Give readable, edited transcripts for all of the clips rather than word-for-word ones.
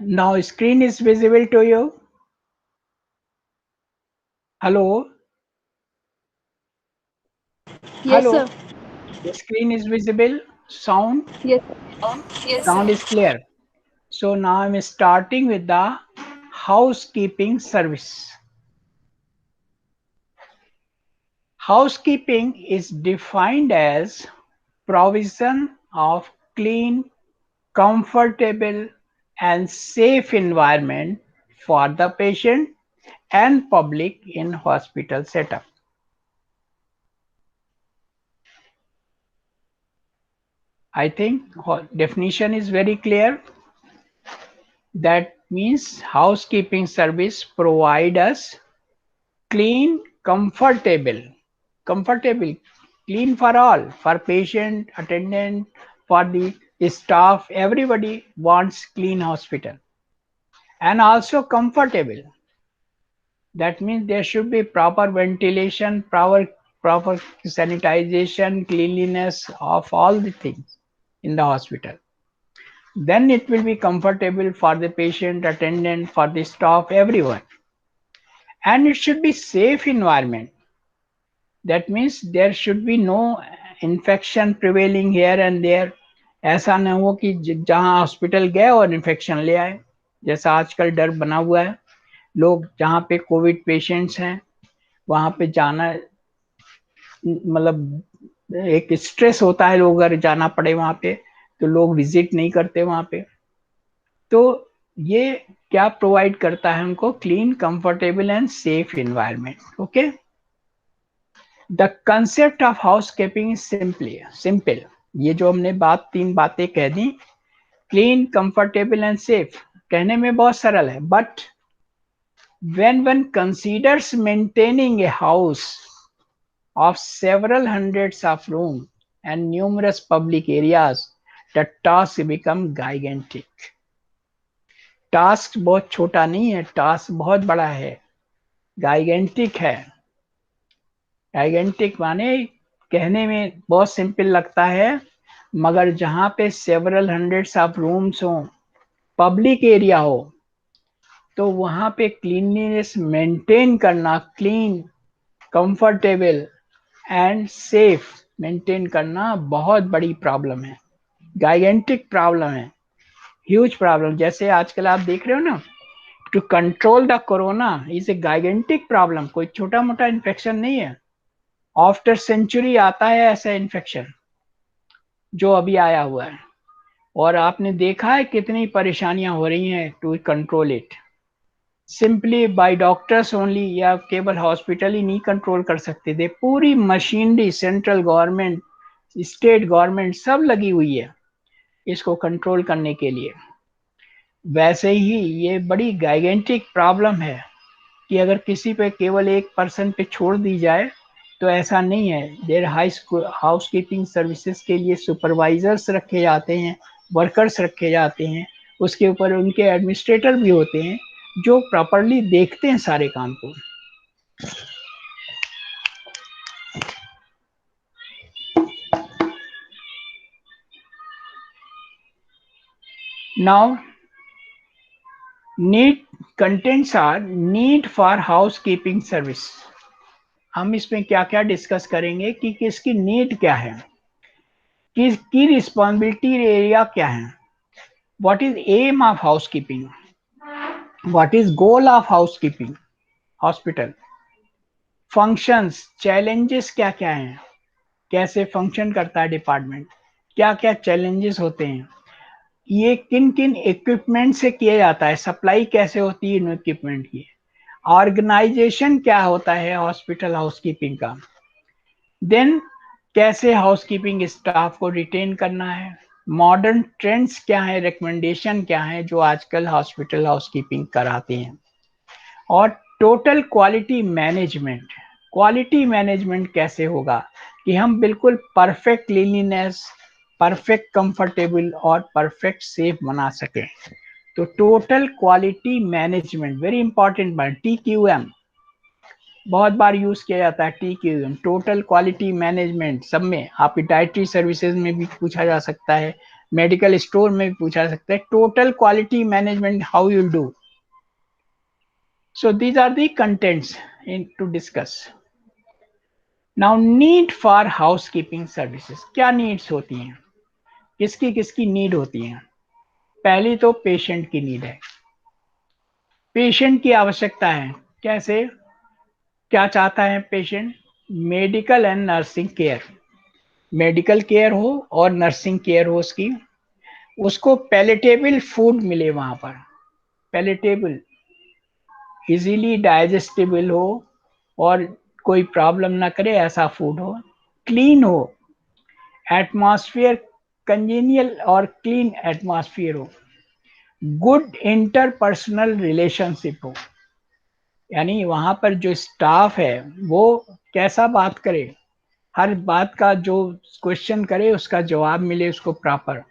Now screen is visible to you. Hello. Yes, Hello. sir. The screen is visible. Sound. Yes, Sound is clear. So now I'm starting with the housekeeping service. Housekeeping is defined as provision of clean, comfortable and safe environment for the patient and public in hospital setup. I think definition is very clear. That means housekeeping service provide us clean, comfortable, clean for all, for patient, attendant, for the staff, everybody wants clean hospital. And also comfortable. That means there should be proper ventilation, proper sanitization, cleanliness of all the things in the hospital. Then it will be comfortable for the patient, attendant, for the staff, everyone. And it should be safe environment. That means there should be no infection prevailing here and there. ऐसा ना हो कि जहाँ hospital गए और infection ले आए, जैसा आजकल डर बना हुआ है. लोग जहाँ पे कोविड पेशेंट्स हैं वहाँ पे जाना मतलब एक स्ट्रेस होता है, लोग अगर जाना पड़े वहाँ पे तो लोग विजिट नहीं करते वहाँ पे. तो ये क्या प्रोवाइड करता है हमको? Clean, comfortable and safe environment. Okay. The concept of housekeeping is simple. ये जो हमने तीन बातें कह दी, क्लीन, कंफर्टेबल एंड सेफ, कहने में बहुत सरल है, but when one considers maintaining a house of several hundreds of rooms and numerous public areas, the task become gigantic. Task बहुत छोटा नहीं है, टास्क बहुत बड़ा है, गाइगेंटिक है. गाइगेंटिक माने कहने में बहुत सिंपल लगता है, मगर जहां पे सेवरल हंड्रेड्स ऑफ रूम्स हो, पब्लिक एरिया हो, तो वहां पे क्लीनलीनेस मेंटेन करना, clean, comfortable and safe maintain करना बहुत बड़ी प्रॉब्लम है, गाइगेंटिक प्रॉब्लम है, ह्यूज प्रॉब्लम. जैसे आजकल आप देख रहे हो ना, to control the corona is a gigantic problem. कोई छोटा मोटा इन्फेक्शन नहीं है. आफ्टर सेंचुरी आता है ऐसा इन्फेक्शन जो अभी आया हुआ है, और आपने देखा है कितनी परेशानियां हो रही हैं to control it. Simply by doctors only, या केवल हॉस्पिटल ही नहीं कंट्रोल कर सकते थे, पूरी machinery, central government, state government सब लगी हुई है इसको कंट्रोल करने के लिए. वैसे ही ये बड़ी गाइगेंटिक प्रॉब्लम है कि अगर किसी पे केवल एक पर्सन पे छोड़ दी जाए तो ऐसा नहीं है. देर हाउस कीपिंग सर्विसेज के लिए सुपरवाइजर्स रखे जाते हैं, वर्कर्स रखे जाते हैं, उसके ऊपर उनके एडमिनिस्ट्रेटर भी होते हैं जो प्रॉपरली देखते हैं सारे काम को. Now need contents are need for house keeping service. हम इसमें क्या क्या डिस्कस करेंगे कि किसकी नीड क्या है, किसकी रिस्पॉन्सिबिलिटी एरिया क्या है, what is aim of house keeping, what is goal of house keeping hospital, functions, challenges क्या क्या हैं, कैसे फंक्शन करता है डिपार्टमेंट, क्या क्या चैलेंजेस होते हैं, ये किन किन इक्विपमेंट से किया जाता है, सप्लाई कैसे होती है इन इक्विपमेंट की, ऑर्गेनाइजेशन क्या होता है हॉस्पिटल हाउसकीपिंग का, देन कैसे हाउसकीपिंग स्टाफ को रिटेन करना है, मॉडर्न ट्रेंड्स क्या है, रिकमेंडेशन क्या है जो आजकल हॉस्पिटल हाउसकीपिंग कराते हैं, और टोटल क्वालिटी मैनेजमेंट कैसे होगा कि हम बिल्कुल परफेक्ट क्लीनलीनेस, परफेक्ट कंफर्टेबल और परफेक्ट सेफ बना सकें. तो total quality management very important बात, TQM बहुत बार यूज किया जाता है. TQM टोटल क्वालिटी मैनेजमेंट, सब में, आपकी डाइटरी सर्विसेज में भी पूछा जा सकता है, मेडिकल स्टोर में भी पूछा सकता है, total quality management how you do. So these are the contents in to discuss. Now need for house keeping services. क्या नीड्स होती हैं, किसकी किसकी नीड होती हैं? पहली तो पेशेंट की नीड है. पेशेंट की आवश्यकता है. कैसे, क्या चाहता है patient? Medical and nursing care. Medical care हो और नर्सिंग केयर हो उसकी. उसको पैलेटेबल फूड मिले वहां पर. पैलेटेबल, इजीली डाइजेस्टेबल हो और कोई प्रॉब्लम ना करे ऐसा फूड हो. क्लीन हो, एटमॉस्फेयर कंजेनियल और क्लीन एटमॉस्फेयर हो. गुड इंटरपर्सनल रिलेशनशिप हो, यानी वहां पर जो स्टाफ है वो कैसा बात करे, हर बात का जो क्वेश्चन करे उसका जवाब मिले उसको प्रॉपर.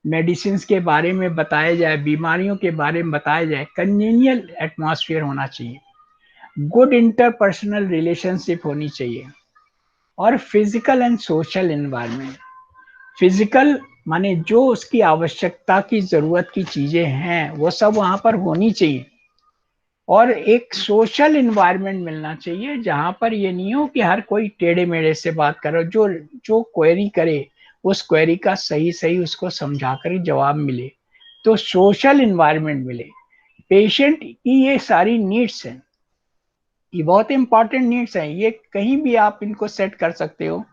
मेडिसिन के बारे में बताया जाए, बीमारियों के बारे में बताया जाए. कंजेनियल एटमॉस्फेयर होना चाहिए. गुड इंटरपर्सनल रिलेशनशिप होनी चाहिए. और physical and social environment. Physical माने जो उसकी आवश्यकता की जरूरत की चीजें हैं वो सब वहां पर होनी चाहिए. और एक सोशल इन्वायरमेंट मिलना चाहिए जहां पर ये नहीं हो कि हर कोई टेढ़े मेढ़े से बात करो. जो जो क्वेरी करे उस क्वेरी का सही सही उसको समझा कर जवाब मिले. तो सोशल इन्वायरमेंट मिले. पेशेंट की ये सारी नीड्स हैं, ये बहुत इंपॉर्टेंट नीड्स हैं. ये कहीं भी आप इनको सेट कर सकते हो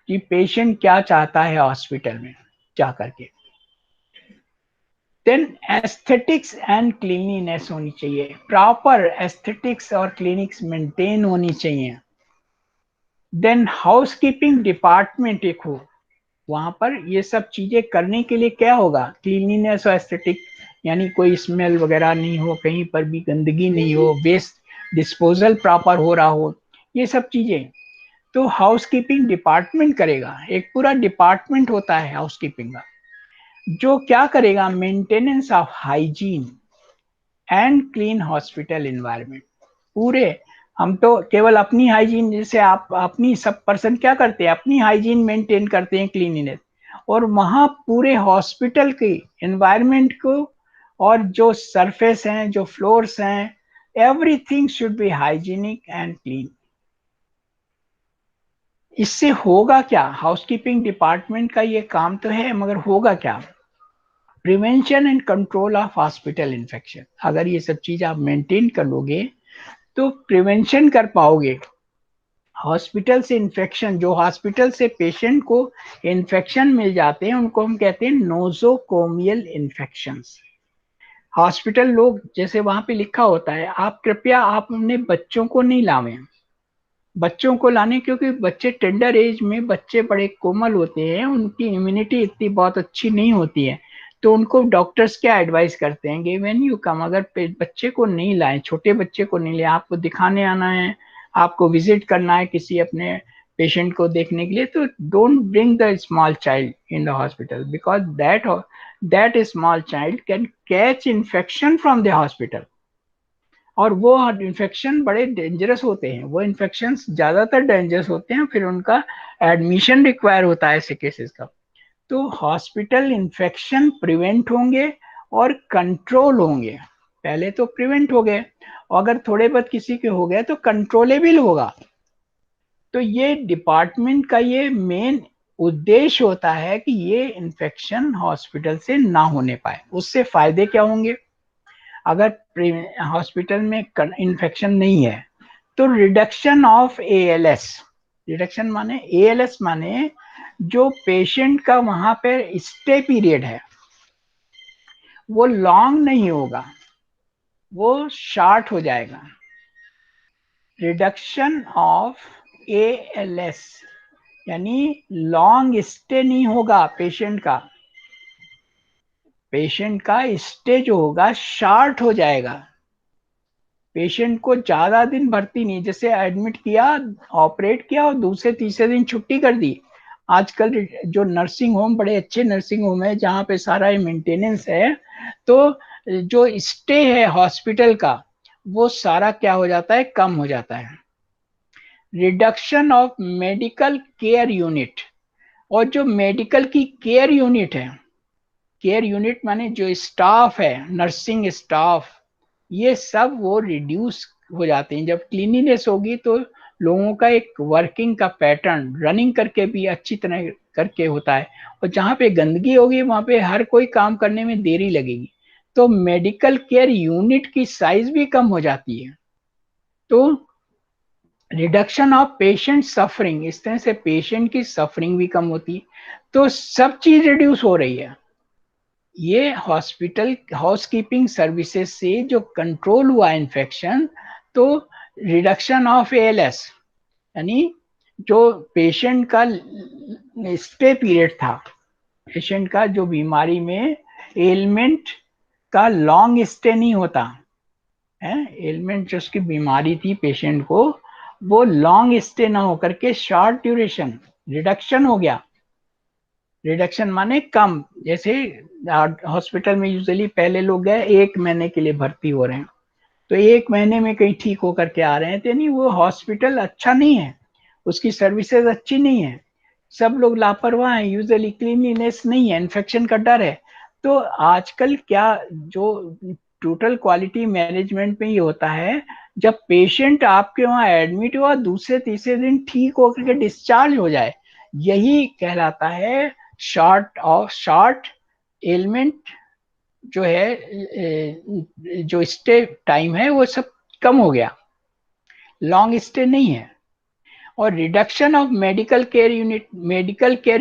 कि पेशेंट क्या चाहता है हॉस्पिटल में जा करके. देन एस्थेटिक्स एंड क्लीनलीनेस होनी चाहिए. प्रॉपर एस्थेटिक्स और क्लिनिक्स मेंटेन होनी चाहिए. देन हाउसकीपिंग डिपार्टमेंट एक हो, वहां पर ये सब चीजें करने के लिए क्या होगा, क्लीनलीनेस और एस्थेटिक, यानी कोई स्मेल वगैरह नहीं हो, कहीं पर भी गंदगी नहीं हो, वेस्ट डिस्पोजल प्रॉपर हो रहा हो, ये सब चीजें. तो हाउसकीपिंग डिपार्टमेंट करेगा. एक पूरा डिपार्टमेंट होता है हाउसकीपिंग का जो क्या करेगा, maintenance of hygiene and clean hospital environment. पूरे, हम तो केवल अपनी हाइजीन, जैसे आप अपनी सब पर्सन क्या करते हैं, अपनी हाइजीन मेंटेन करते हैं, क्लीनिनेस. और वहां पूरे हॉस्पिटल के एनवायरनमेंट को और जो सरफेस हैं, जो फ्लोर्स हैं, everything should be hygienic and clean. इससे होगा क्या, हाउसकीपिंग डिपार्टमेंट का ये काम तो है मगर होगा क्या, prevention and control of hospital infection. अगर ये सब चीज आप मेंटेन कर लोगे तो प्रिवेंशन कर पाओगे. हॉस्पिटल से इन्फेक्शन, जो हॉस्पिटल से पेशेंट को इन्फेक्शन मिल जाते हैं उनको हम कहते हैं नोजोकोमियल इन्फेक्शंस. हॉस्पिटल लोग, जैसे वहां पे लिखा होता है, आप कृपया आप अपने बच्चों को नहीं लावें. बच्चों को लाने, क्योंकि बच्चे टेंडर एज में, बच्चे बड़े कोमल होते हैं, उनकी इम्यूनिटी इतनी बहुत अच्छी नहीं होती है. तो उनको डॉक्टर्स क्या एडवाइस करते हैं कि व्हेन यू कम, अगर बच्चे को नहीं लाएं, छोटे बच्चे को नहीं ले, आपको दिखाने आना है, आपको विजिट करना है किसी अपने पेशेंट को देखने के लिए, तो don't bring the small child in the hospital because that small child can catch infection from the hospital. और वो इन्फेक्शन बड़े डेंजरस होते हैं, वो इन्फेक्शन ज्यादातर डेंजरस होते हैं, फिर उनका एडमिशन रिक्वायर होता है ऐसे केसेस का. तो हॉस्पिटल इन्फेक्शन प्रिवेंट होंगे और कंट्रोल होंगे. पहले तो प्रिवेंट हो गए, और अगर थोड़े बहुत किसी के हो गए तो कंट्रोलेबल होगा. तो ये डिपार्टमेंट का ये मेन उद्देश्य होता है कि ये इन्फेक्शन हॉस्पिटल से ना होने पाए. उससे फायदे क्या होंगे, अगर हॉस्पिटल में इन्फेक्शन नहीं है तो रिडक्शन ऑफ एएलएस. रिडक्शन माने, एएलएस माने जो पेशेंट का वहां पर स्टे पीरियड है वो लॉन्ग नहीं होगा, वो शॉर्ट हो जाएगा. रिडक्शन ऑफ एएलएस यानी लॉन्ग स्टे नहीं होगा पेशेंट का. पेशेंट का स्टे जो होगा शॉर्ट हो जाएगा. पेशेंट को ज्यादा दिन भर्ती नहीं, जैसे एडमिट किया, ऑपरेट किया और दूसरे तीसरे दिन छुट्टी कर दी. आजकल जो नर्सिंग होम, बड़े अच्छे नर्सिंग होम है जहाँ पे सारा मेंटेनेंस है, तो जो स्टे है हॉस्पिटल का वो सारा क्या हो जाता है, कम हो जाता है. Reduction of medical care unit, और जो मेडिकल की केयर यूनिट है केयर यूनिट माने जो स्टाफ है, नर्सिंग स्टाफ, ये सब वो रिड्यूस हो जाते हैं। जब क्लीनिनेस होगी तो लोगों का एक वर्किंग का पैटर्न रनिंग करके भी अच्छी तरह करके होता है, और जहाँ पे गंदगी होगी वहाँ पे हर कोई काम करने में देरी लगेगी, तो मेडिकल केयर यूनिट की साइज भी कम हो जाती है। तो रिडक्शन ऑफ पेशेंट सफरिंग, इस तरह से पेशेंट की सफरिंग भी कम होती है। तो सब चीज रिड्यूस हो रही है। ये हॉस्पिटल हाउसकीपिंग सर्विसेज से जो कंट्रोल हुआ इन्फेक्शन, तो रिडक्शन ऑफ एएलएस, यानी जो पेशेंट का स्टे पीरियड था, पेशेंट का जो बीमारी में एलिमेंट का लॉन्ग स्टे नहीं होता है, एलिमेंट जो उसकी बीमारी थी पेशेंट को, वो लॉन्ग स्टे ना होकर के शॉर्ट ड्यूरेशन रिडक्शन हो गया। रिडक्शन माने कम, जैसे हॉस्पिटल में यूजुअली पहले लोग गए 1 महीने के लिए भर्ती हो रहे हैं, तो 1 महीने में कहीं ठीक होकर के आ रहे हैं, तो नहीं, वो हॉस्पिटल अच्छा नहीं है, उसकी सर्विसेज अच्छी नहीं है, सब लोग लापरवाह हैं, यूजुअली क्लीनलीनेस नहीं है, इन्फेक्शन का डर है। तो आजकल क्या, जो टोटल क्वालिटी मैनेजमेंट में ये होता है, जब पेशेंट आपके वहां एडमिट हुआ दूसरे तीसरे दिन ठीक होकर के डिस्चार्ज हो जाए, यही कहलाता है शॉर्ट एलिमेंट जो है, जो स्टे टाइम है वो सब कम हो गया, लॉन्ग स्टे नहीं है। और reduction of medical care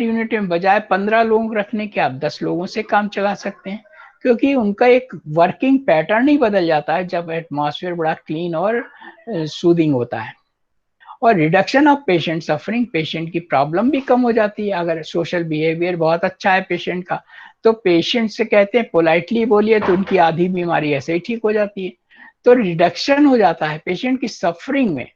unit में बजाय 15 लोग रखने के आप 10 लोगों से काम चला सकते हैं, क्योंकि उनका एक वर्किंग पैटर्न ही बदल जाता है जब एटमॉस्फेयर बड़ा क्लीन और सूदिंग होता है। और reduction of patient suffering, patient की प्रॉब्लम भी कम हो जाती है। अगर सोशल बिहेवियर बहुत अच्छा है पेशेंट का, तो पेशेंट से कहते हैं पोलाइटली बोलिए, तो उनकी आधी बीमारी ऐसे ही ठीक हो जाती है। तो रिडक्शन हो जाता है पेशेंट की सफरिंग में।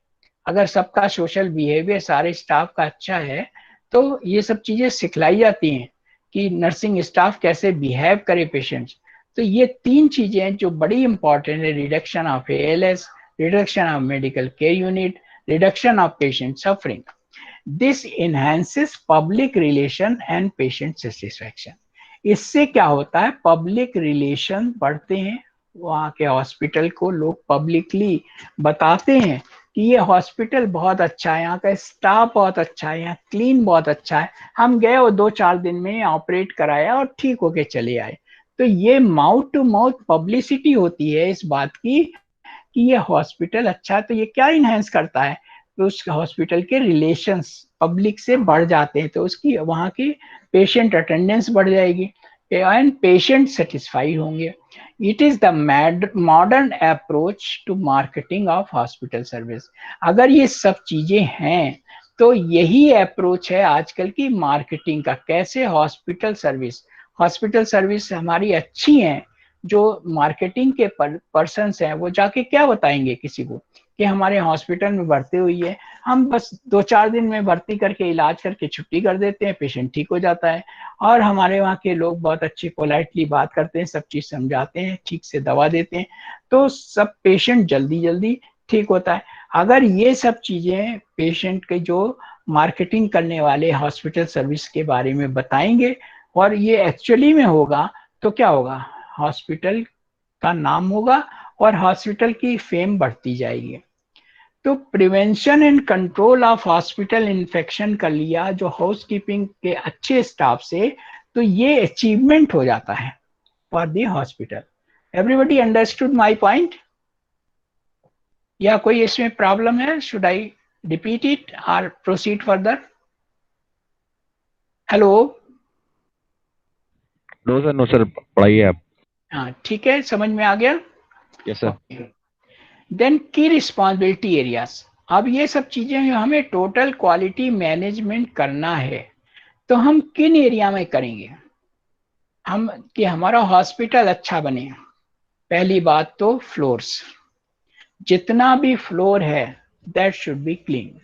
अगर सबका सोशल बिहेवियर सारे स्टाफ का अच्छा है, तो ये सब चीजें सिखलाई जाती हैं कि नर्सिंग स्टाफ कैसे बिहेव करे पेशेंट्स। तो ये 3 चीजें जो बड़ी इंपॉर्टेंट है, reduction of ALS, reduction of medical care unit, reduction of patient suffering. This enhances public relation and patient satisfaction. इससे क्या होता है, पब्लिक रिलेशन बढ़ते हैं, वहाँ के हॉस्पिटल को लोग पब्लिकली बताते हैं कि ये हॉस्पिटल बहुत अच्छा है, यहाँ का स्टाफ बहुत अच्छा है, यहाँ क्लीन बहुत अच्छा है, हम गए और 2-4 दिन में ऑपरेट कराया और ठीक होके चले आए। तो ये माउथ टू माउथ पब्लिसिटी होती है इस बात की कि ये हॉस्पिटल अच्छा है। तो ये क्या इनहेंस करता है, तो उस हॉस्पिटल के रिलेशंस पब्लिक से बढ़ जाते हैं, तो उसकी वहाँ की पेशेंट अटेंडेंस बढ़ जाएगी एंड पेशेंट सेटिस्फाइड होंगे। It is the modern approach to marketing of hospital service. अगर ये सब चीजें हैं, तो यही अप्रोच है आजकल की मार्केटिंग का, कैसे हॉस्पिटल सर्विस हमारी अच्छी है। जो मार्केटिंग के पर्सन्स हैं वो जाके क्या बताएंगे किसी को कि हमारे हॉस्पिटल में भर्ती हुई है, हम बस 2-4 दिन में भर्ती करके इलाज करके छुट्टी कर देते हैं, पेशेंट ठीक हो जाता है, और हमारे वहाँ के लोग बहुत अच्छी पोलाइटली बात करते हैं, सब चीज समझाते हैं, ठीक से दवा देते हैं, तो सब पेशेंट जल्दी जल्दी ठीक होता है। अगर ये सब चीजें पेशेंट के जो मार्केटिंग करने वाले हॉस्पिटल सर्विस के बारे में बताएंगे और ये एक्चुअली में होगा, तो क्या होगा, हॉस्पिटल का नाम होगा और हॉस्पिटल की फेम बढ़ती जाएगी। तो prevention and control of hospital infection कर लिया जो हाउस कीपिंग के अच्छे स्टाफ से, तो ये अचीवमेंट हो जाता है for the hospital. Everybody understood my point, या कोई इसमें प्रॉब्लम है? शुड आई रिपीट इट और proceed further? Hello. No sir, पढ़ाइए आप। हाँ ठीक है, समझ में आ गया। Yes sir. Okay, then key responsibility areas. अब ये सब चीजें हमें टोटल क्वालिटी मैनेजमेंट करना है, तो हम किन एरिया में करेंगे, हम कि हमारा हॉस्पिटल अच्छा बने। पहली बात तो फ्लोर्स, जितना भी फ्लोर है दैट शुड बी क्लीन,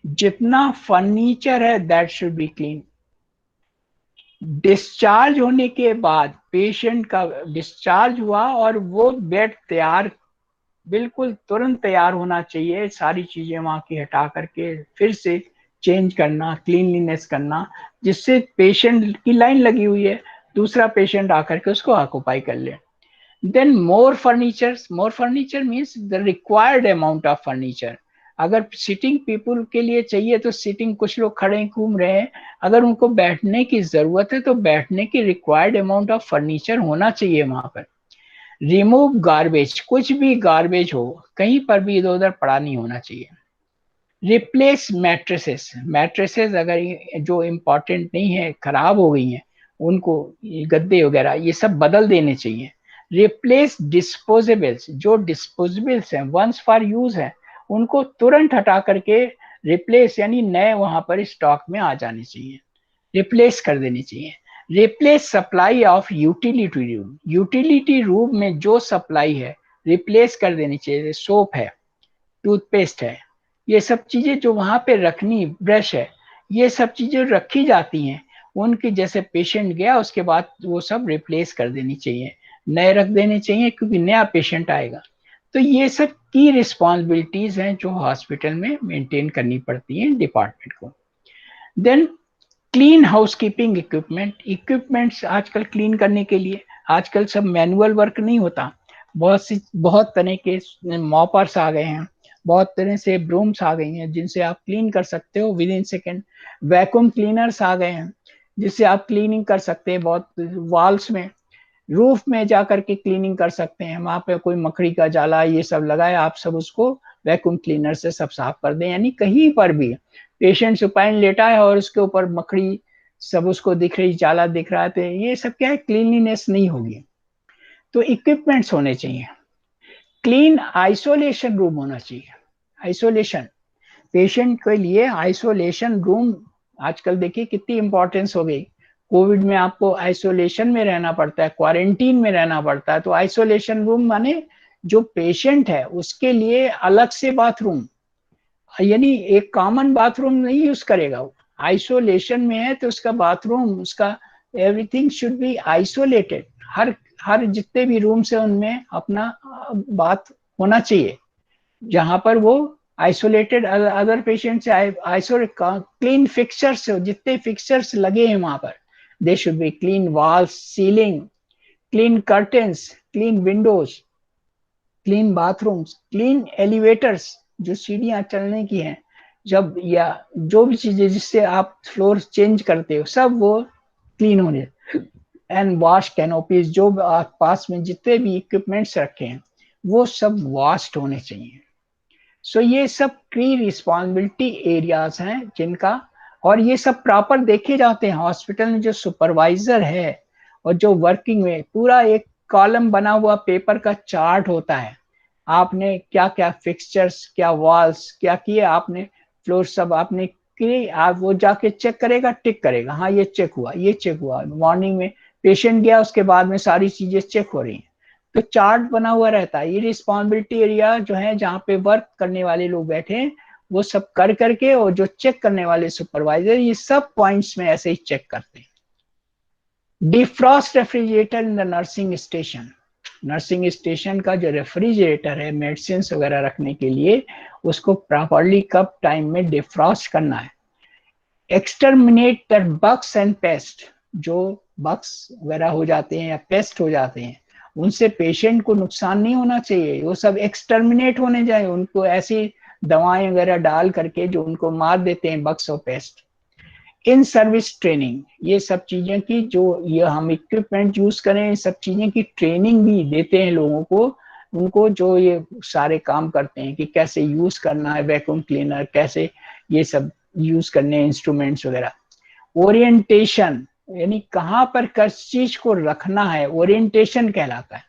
जितना फर्नीचर है that should be clean. Discharge होने के बाद पेशेंट का डिस्चार्ज हुआ और वो बेड तैयार, बिल्कुल तुरंत तैयार होना चाहिए, सारी चीजें वहां की हटा करके फिर से चेंज करना, क्लीनलीनेस करना, जिससे पेशेंट की लाइन लगी हुई है दूसरा पेशेंट आकर के उसको ऑक्यूपाई कर ले। Then more furniture means the required amount of furniture. अगर सिटिंग पीपुल के लिए चाहिए तो सिटिंग, कुछ लोग खड़े घूम रहे हैं, अगर उनको बैठने की जरूरत है तो बैठने की रिक्वायर्ड अमाउंट ऑफ फर्नीचर होना चाहिए वहां पर। रिमूव गार्बेज, कुछ भी गार्बेज हो कहीं पर भी इधर उधर पड़ा नहीं होना चाहिए। रिप्लेस मैट्रेसेस, मैट्रेसेस अगर जो इम्पोर्टेंट नहीं है, खराब हो गई हैं, उनको गद्दे वगैरह ये सब बदल देने चाहिए। रिप्लेस डिस्पोजेबल्स, जो डिस्पोजेबल्स हैं वंस फॉर यूज है उनको तुरंत हटा करके रिप्लेस यानी नए वहां पर स्टॉक में आ जाने चाहिए, रिप्लेस कर देनी चाहिए। Replace supply of utility room, utility room में जो सप्लाई है रिप्लेस कर देनी चाहिए। सोप है, टूथपेस्ट है, ये सब चीजें जो वहां पे रखनी, ब्रश है, ये सब चीजें रखी जाती हैं, उनकी जैसे पेशेंट गया उसके बाद वो सब रिप्लेस कर देनी चाहिए, नए रख देने चाहिए क्योंकि नया पेशेंट आएगा। तो ये सब की रिस्पॉन्सिबिलिटीज हैं जो हॉस्पिटल में मेंटेन करनी पड़ती हैं डिपार्टमेंट को। Then clean housekeeping equipment, equipments आजकल क्लीन करने के लिए, आजकल सब मैनुअल वर्क नहीं होता, बहुत तरह के मॉपर्स आ गए हैं, बहुत तरह से ब्रूम्स आ गई हैं जिनसे आप क्लीन कर सकते हो within second. Vacuum cleaners आ गए हैं जिससे आप क्लीनिंग कर सकते हैं, बहुत वॉल्स में, रूफ में जाकर के क्लीनिंग कर सकते हैं, वहां पे कोई मकड़ी का जाला ये सब लगाए, आप सब उसको वैक्यूम क्लीनर से सब साफ कर दें। यानी कहीं पर भी पेशेंट सुपाइन लेटा है और उसके ऊपर मकड़ी सब उसको दिख रही, जाला दिख रहा है, तो ये सब क्या है, क्लीनलीनेस नहीं होगी। तो इक्विपमेंट्स होने चाहिए। क्लीन आइसोलेशन रूम होना चाहिए, आइसोलेशन, पेशेंट के लिए आइसोलेशन रूम आजकल देखिए कितनी इंपॉर्टेंस हो गई। कोविड में आपको आइसोलेशन में रहना पड़ता है, क्वारंटीन में रहना पड़ता है, तो आइसोलेशन रूम माने जो पेशेंट है उसके लिए अलग से बाथरूम, यानी एक कॉमन बाथरूम नहीं यूज करेगा वो, आइसोलेशन में है तो उसका बाथरूम, उसका एवरीथिंग शुड बी आइसोलेटेड। हर हर जितने भी रूम्स है उनमें अपना बात होना चाहिए, जहां पर वो आइसोलेटेड अदर पेशेंट से आइसोलेट, क्लीन फिक्सचर्स, जितने फिक्सचर्स लगे हैं वहां पर they should be clean, walls, ceiling, clean curtains, clean Windows, clean bathrooms, clean elevators, जो सीढ़ियां चलने की हैं, जब या जो भी चीजें जिससे आप फ्लोर चेंज करते हो सब वो क्लीन होने। एंड वॉश कैनोपीज, जो पास में जितने भी इक्विपमेंट्स रखे हैं वो सब वॉश्ड होने चाहिए। सो ये सब की रिस्पॉन्सिबिलिटी एरियाज हैं जिनका, और ये सब प्रॉपर देखे जाते हैं हॉस्पिटल में। जो सुपरवाइजर है और जो वर्किंग में पूरा एक कॉलम बना हुआ पेपर का चार्ट होता है, आपने क्या क्या फिक्सचर्स, क्या वॉल्स क्या किए आपने, फ्लोर सब आपने किए, आप वो जाके चेक करेगा, टिक करेगा, हाँ ये चेक हुआ, ये चेक हुआ, मॉर्निंग में पेशेंट गया उसके बाद में सारी चीजें चेक हो रही हैं। तो चार्ट बना हुआ रहता है। ये रिस्पॉन्सिबिलिटी एरिया जो है जहाँ पे वर्क करने वाले लोग बैठे हैं वो सब कर करके, और जो चेक करने वाले सुपरवाइजर ये सब पॉइंट्स में ऐसे ही चेक करते हैं। Defrost refrigerator in the nursing station, nursing station का जो रेफ्रिजरेटर है मेडिसिन वगैरह रखने के लिए, उसको प्रॉपरली कब टाइम में डिफ्रॉस्ट करना है। Exterminate the bugs and paste, जो बग्स वगैरह हो जाते हैं या पेस्ट हो जाते हैं उनसे पेशेंट को नुकसान नहीं होना चाहिए, वो सब एक्सटर्मिनेट होने जाए, उनको ऐसी दवाएं वगैरह डाल करके जो उनको मार देते हैं बग्स और पेस्ट। इन सर्विस ट्रेनिंग, ये सब चीजें की जो ये हम इक्विपमेंट यूज करें, सब चीजें की ट्रेनिंग भी देते हैं लोगों को, उनको जो ये सारे काम करते हैं कि कैसे यूज करना है वैक्यूम क्लीनर, कैसे ये सब यूज करने हैं इंस्ट्रूमेंट्स वगैरह। ओरिएंटेशन, यानी कहाँ पर किस चीज को रखना है, ओरिएंटेशन कहलाता है।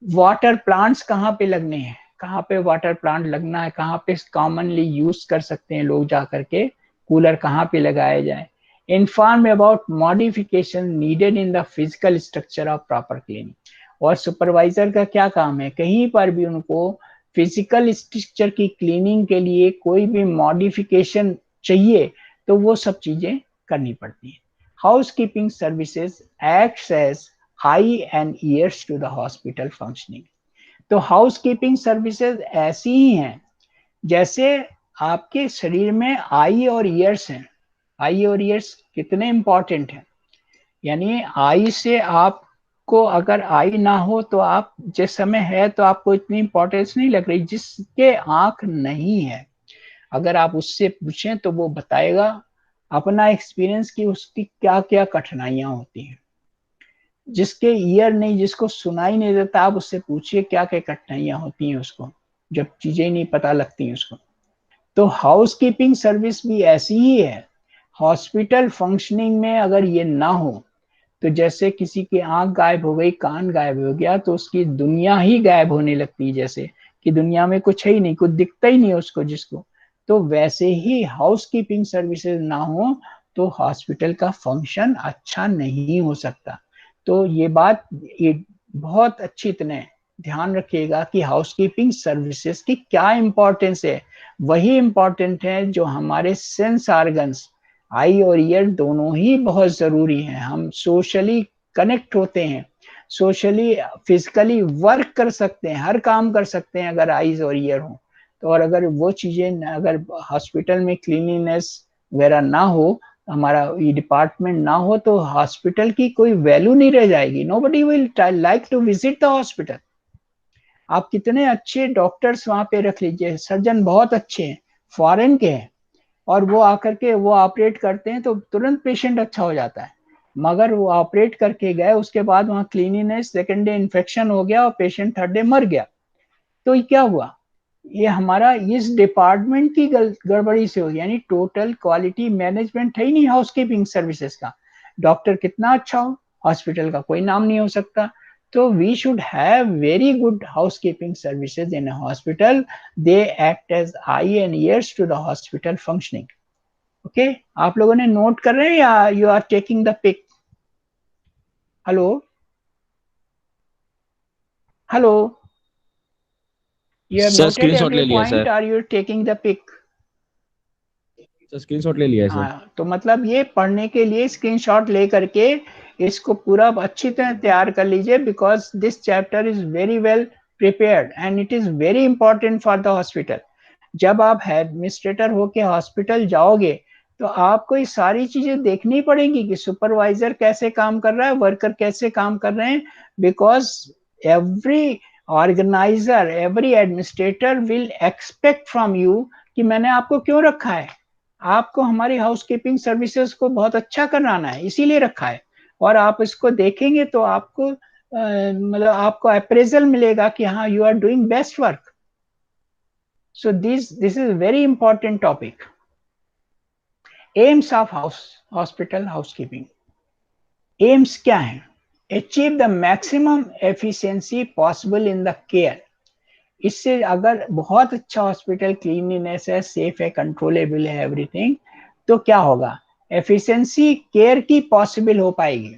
वाटर प्लांट्स कहाँ पे लगने हैं, कहाँ पे वाटर प्लांट लगना है, कहाँ पे कॉमनली यूज कर सकते हैं लोग जा करके, कूलर कहाँ पे लगाया जाए। Inform about modification needed in the physical structure of proper cleaning, और सुपरवाइजर का क्या काम है, कहीं पर भी उनको फिजिकल स्ट्रक्चर की क्लीनिंग के लिए कोई भी मॉडिफिकेशन चाहिए तो वो सब चीजें करनी पड़ती है। House keeping services acts as eye and ears to the hospital functioning. तो हाउस कीपिंग सर्विसेज ऐसी ही हैं जैसे आपके शरीर में आई और ईयर्स हैं। आई और ईयर्स कितने इंपॉर्टेंट हैं, यानी आई से आपको अगर आई ना हो तो आप जिस समय है तो आपको इतनी इंपॉर्टेंस नहीं लग रही। जिसके आंख नहीं है अगर आप उससे पूछें तो वो बताएगा अपना एक्सपीरियंस कि उसकी क्या क्या कठिनाइयां होती हैं। जिसके ईयर नहीं, जिसको सुनाई नहीं देता, आप उससे पूछिए क्या क्या कठिनाइयां होती हैं उसको, जब चीजें नहीं पता लगती उसको। तो हाउस कीपिंग सर्विस भी ऐसी ही है। हॉस्पिटल फंक्शनिंग में अगर ये ना हो तो जैसे किसी की आंख गायब हो गई, कान गायब हो गया, तो उसकी दुनिया ही गायब होने लगती है, जैसे कि दुनिया में कुछ है ही नहीं, कुछ दिखता ही नहीं उसको जिसको। तो वैसे ही हाउस कीपिंग सर्विसेज ना हो तो हॉस्पिटल का फंक्शन अच्छा नहीं हो सकता। तो ये बहुत अच्छी तरह ध्यान रखिएगा कि हाउसकीपिंग सर्विसेज की क्या इंपॉर्टेंस है। वही इंपॉर्टेंट है जो हमारे सेंस ऑर्गन्स, आई और ईयर दोनों ही बहुत जरूरी हैं। हम सोशली कनेक्ट होते हैं, सोशली फिजिकली वर्क कर सकते हैं, हर काम कर सकते हैं अगर आईज और ईयर हो। तो और अगर वो चीजें, अगर हॉस्पिटल में क्लीनिनेस वगैरह ना हो, हमारा ये डिपार्टमेंट ना हो, तो हॉस्पिटल की कोई वैल्यू नहीं रह जाएगी। Nobody will like to visit the hospital. आप कितने अच्छे डॉक्टर्स वहां पे रख लीजिए, सर्जन बहुत अच्छे हैं, फॉरेन के हैं, और वो आकर के वो ऑपरेट करते हैं तो तुरंत पेशेंट अच्छा हो जाता है। मगर वो ऑपरेट करके गए, उसके बाद वहां क्लीनिनेस, सेकेंड डे इन्फेक्शन हो गया और पेशेंट थर्ड डे मर गया। तो ये क्या हुआ? ये हमारा इस डिपार्टमेंट की गड़बड़ी से हो गया। यानी टोटल क्वालिटी मैनेजमेंट है ही नहीं हाउसकीपिंग सर्विसेज का। डॉक्टर कितना अच्छा हो, हॉस्पिटल का कोई नाम नहीं हो सकता। तो we should have very good housekeeping services in hospital. They act as eye and ears to the hospital functioning. Okay, आप लोगों ने नोट कर रहे हैं या you are taking the pic? Hello, hello, you have sir noted screenshot every ले लिया point सर। or you're taking the pic? Sir screenshot ले लिया है सर। हाँ, तो मतलब ये पढ़ने के लिए स्क्रीनशॉट ले करके इसको पूरा अच्छी तरह तैयार कर लीजिए, because this chapter is very well prepared and it is very important for the hospital. जब आप एडमिनिस्ट्रेटर होके हॉस्पिटल जाओगे तो आपको ये सारी चीजें देखनी पड़ेंगी कि सुपरवाइजर कैसे काम कर रहा है, वर्कर कैसे काम कर रहे हैं। Because every organiser, every administrator will expect from you कि मैंने आपको क्यों रखा है। आपको हमारी हाउसकीपिंग सर्विसेज को बहुत अच्छा कराना है, इसीलिए रखा है। और आप इसको देखेंगे तो आपको मतलब आपको अप्रेजल मिलेगा कि हाँ, you are doing best work. So this is very important topic. Aims of hospital housekeeping. Aims क्या है? Achieve the maximum efficiency possible in the care. इससे अगर बहुत अच्छा हॉस्पिटल क्लीनलीनेस है, सेफ है, कंट्रोलेबल है एवरीथिंग, तो क्या होगा? एफिशिएंसी केयर की पॉसिबल हो पाएगी,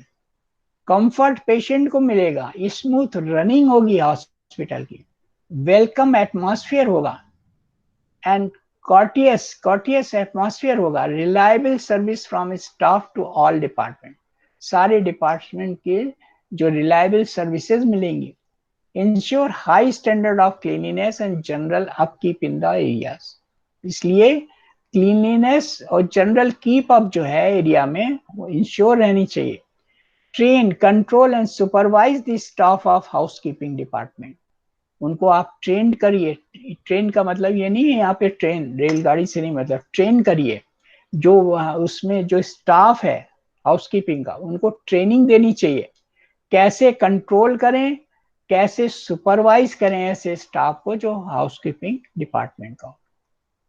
कंफर्ट पेशेंट को मिलेगा, स्मूथ रनिंग होगी हॉस्पिटल की, वेलकम एटमॉस्फेयर होगा, एंड कॉर्टियस एटमॉस्फेयर होगा, reliable service from staff to all department. सारे डिपार्टमेंट के जो रिलायबल सर्विसेज मिलेंगी। Ensure high standard of cleanliness and general upkeep in the areas. इसलिए क्लीनिनेस और जनरल कीप अप जो है एरिया में, वो इंश्योर रहनी चाहिए। Train, control and supervise the staff of housekeeping department. उनको आप ट्रेन करिए। ट्रेन का मतलब ये नहीं है यहाँ पे ट्रेन रेलगाड़ी से नहीं, मतलब ट्रेन करिए। जो उसमें जो स्टाफ है हाउसकीपिंग का, उनको ट्रेनिंग देनी चाहिए, कैसे कंट्रोल करें, कैसे सुपरवाइज करें ऐसे स्टाफ को जो हाउसकीपिंग डिपार्टमेंट का।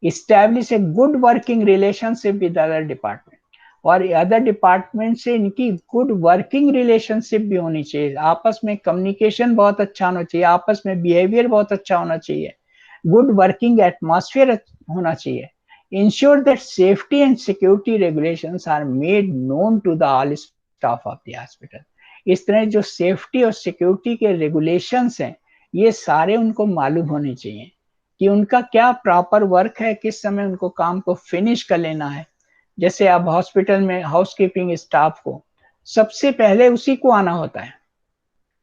Establish a good working relationship with other department. और अदर डिपार्टमेंट से इनकी गुड वर्किंग रिलेशनशिप भी होनी चाहिए, आपस में कम्युनिकेशन बहुत अच्छा होना चाहिए, आपस में बिहेवियर बहुत अच्छा होना चाहिए, गुड वर्किंग एटमॉस्फेयर होना चाहिए। Ensure that safety and security regulations are made known to the all staff of the hospital. इस तरह जो सेफ्टी और सिक्योरिटी के रेगुलेशंस हैं, ये सारे उनको मालूम होने चाहिए कि उनका क्या प्रॉपर वर्क है, किस समय उनको काम को फिनिश कर लेना है। जैसे अब हॉस्पिटल में हाउसकीपिंग स्टाफ को सबसे पहले उसी को आना होता है।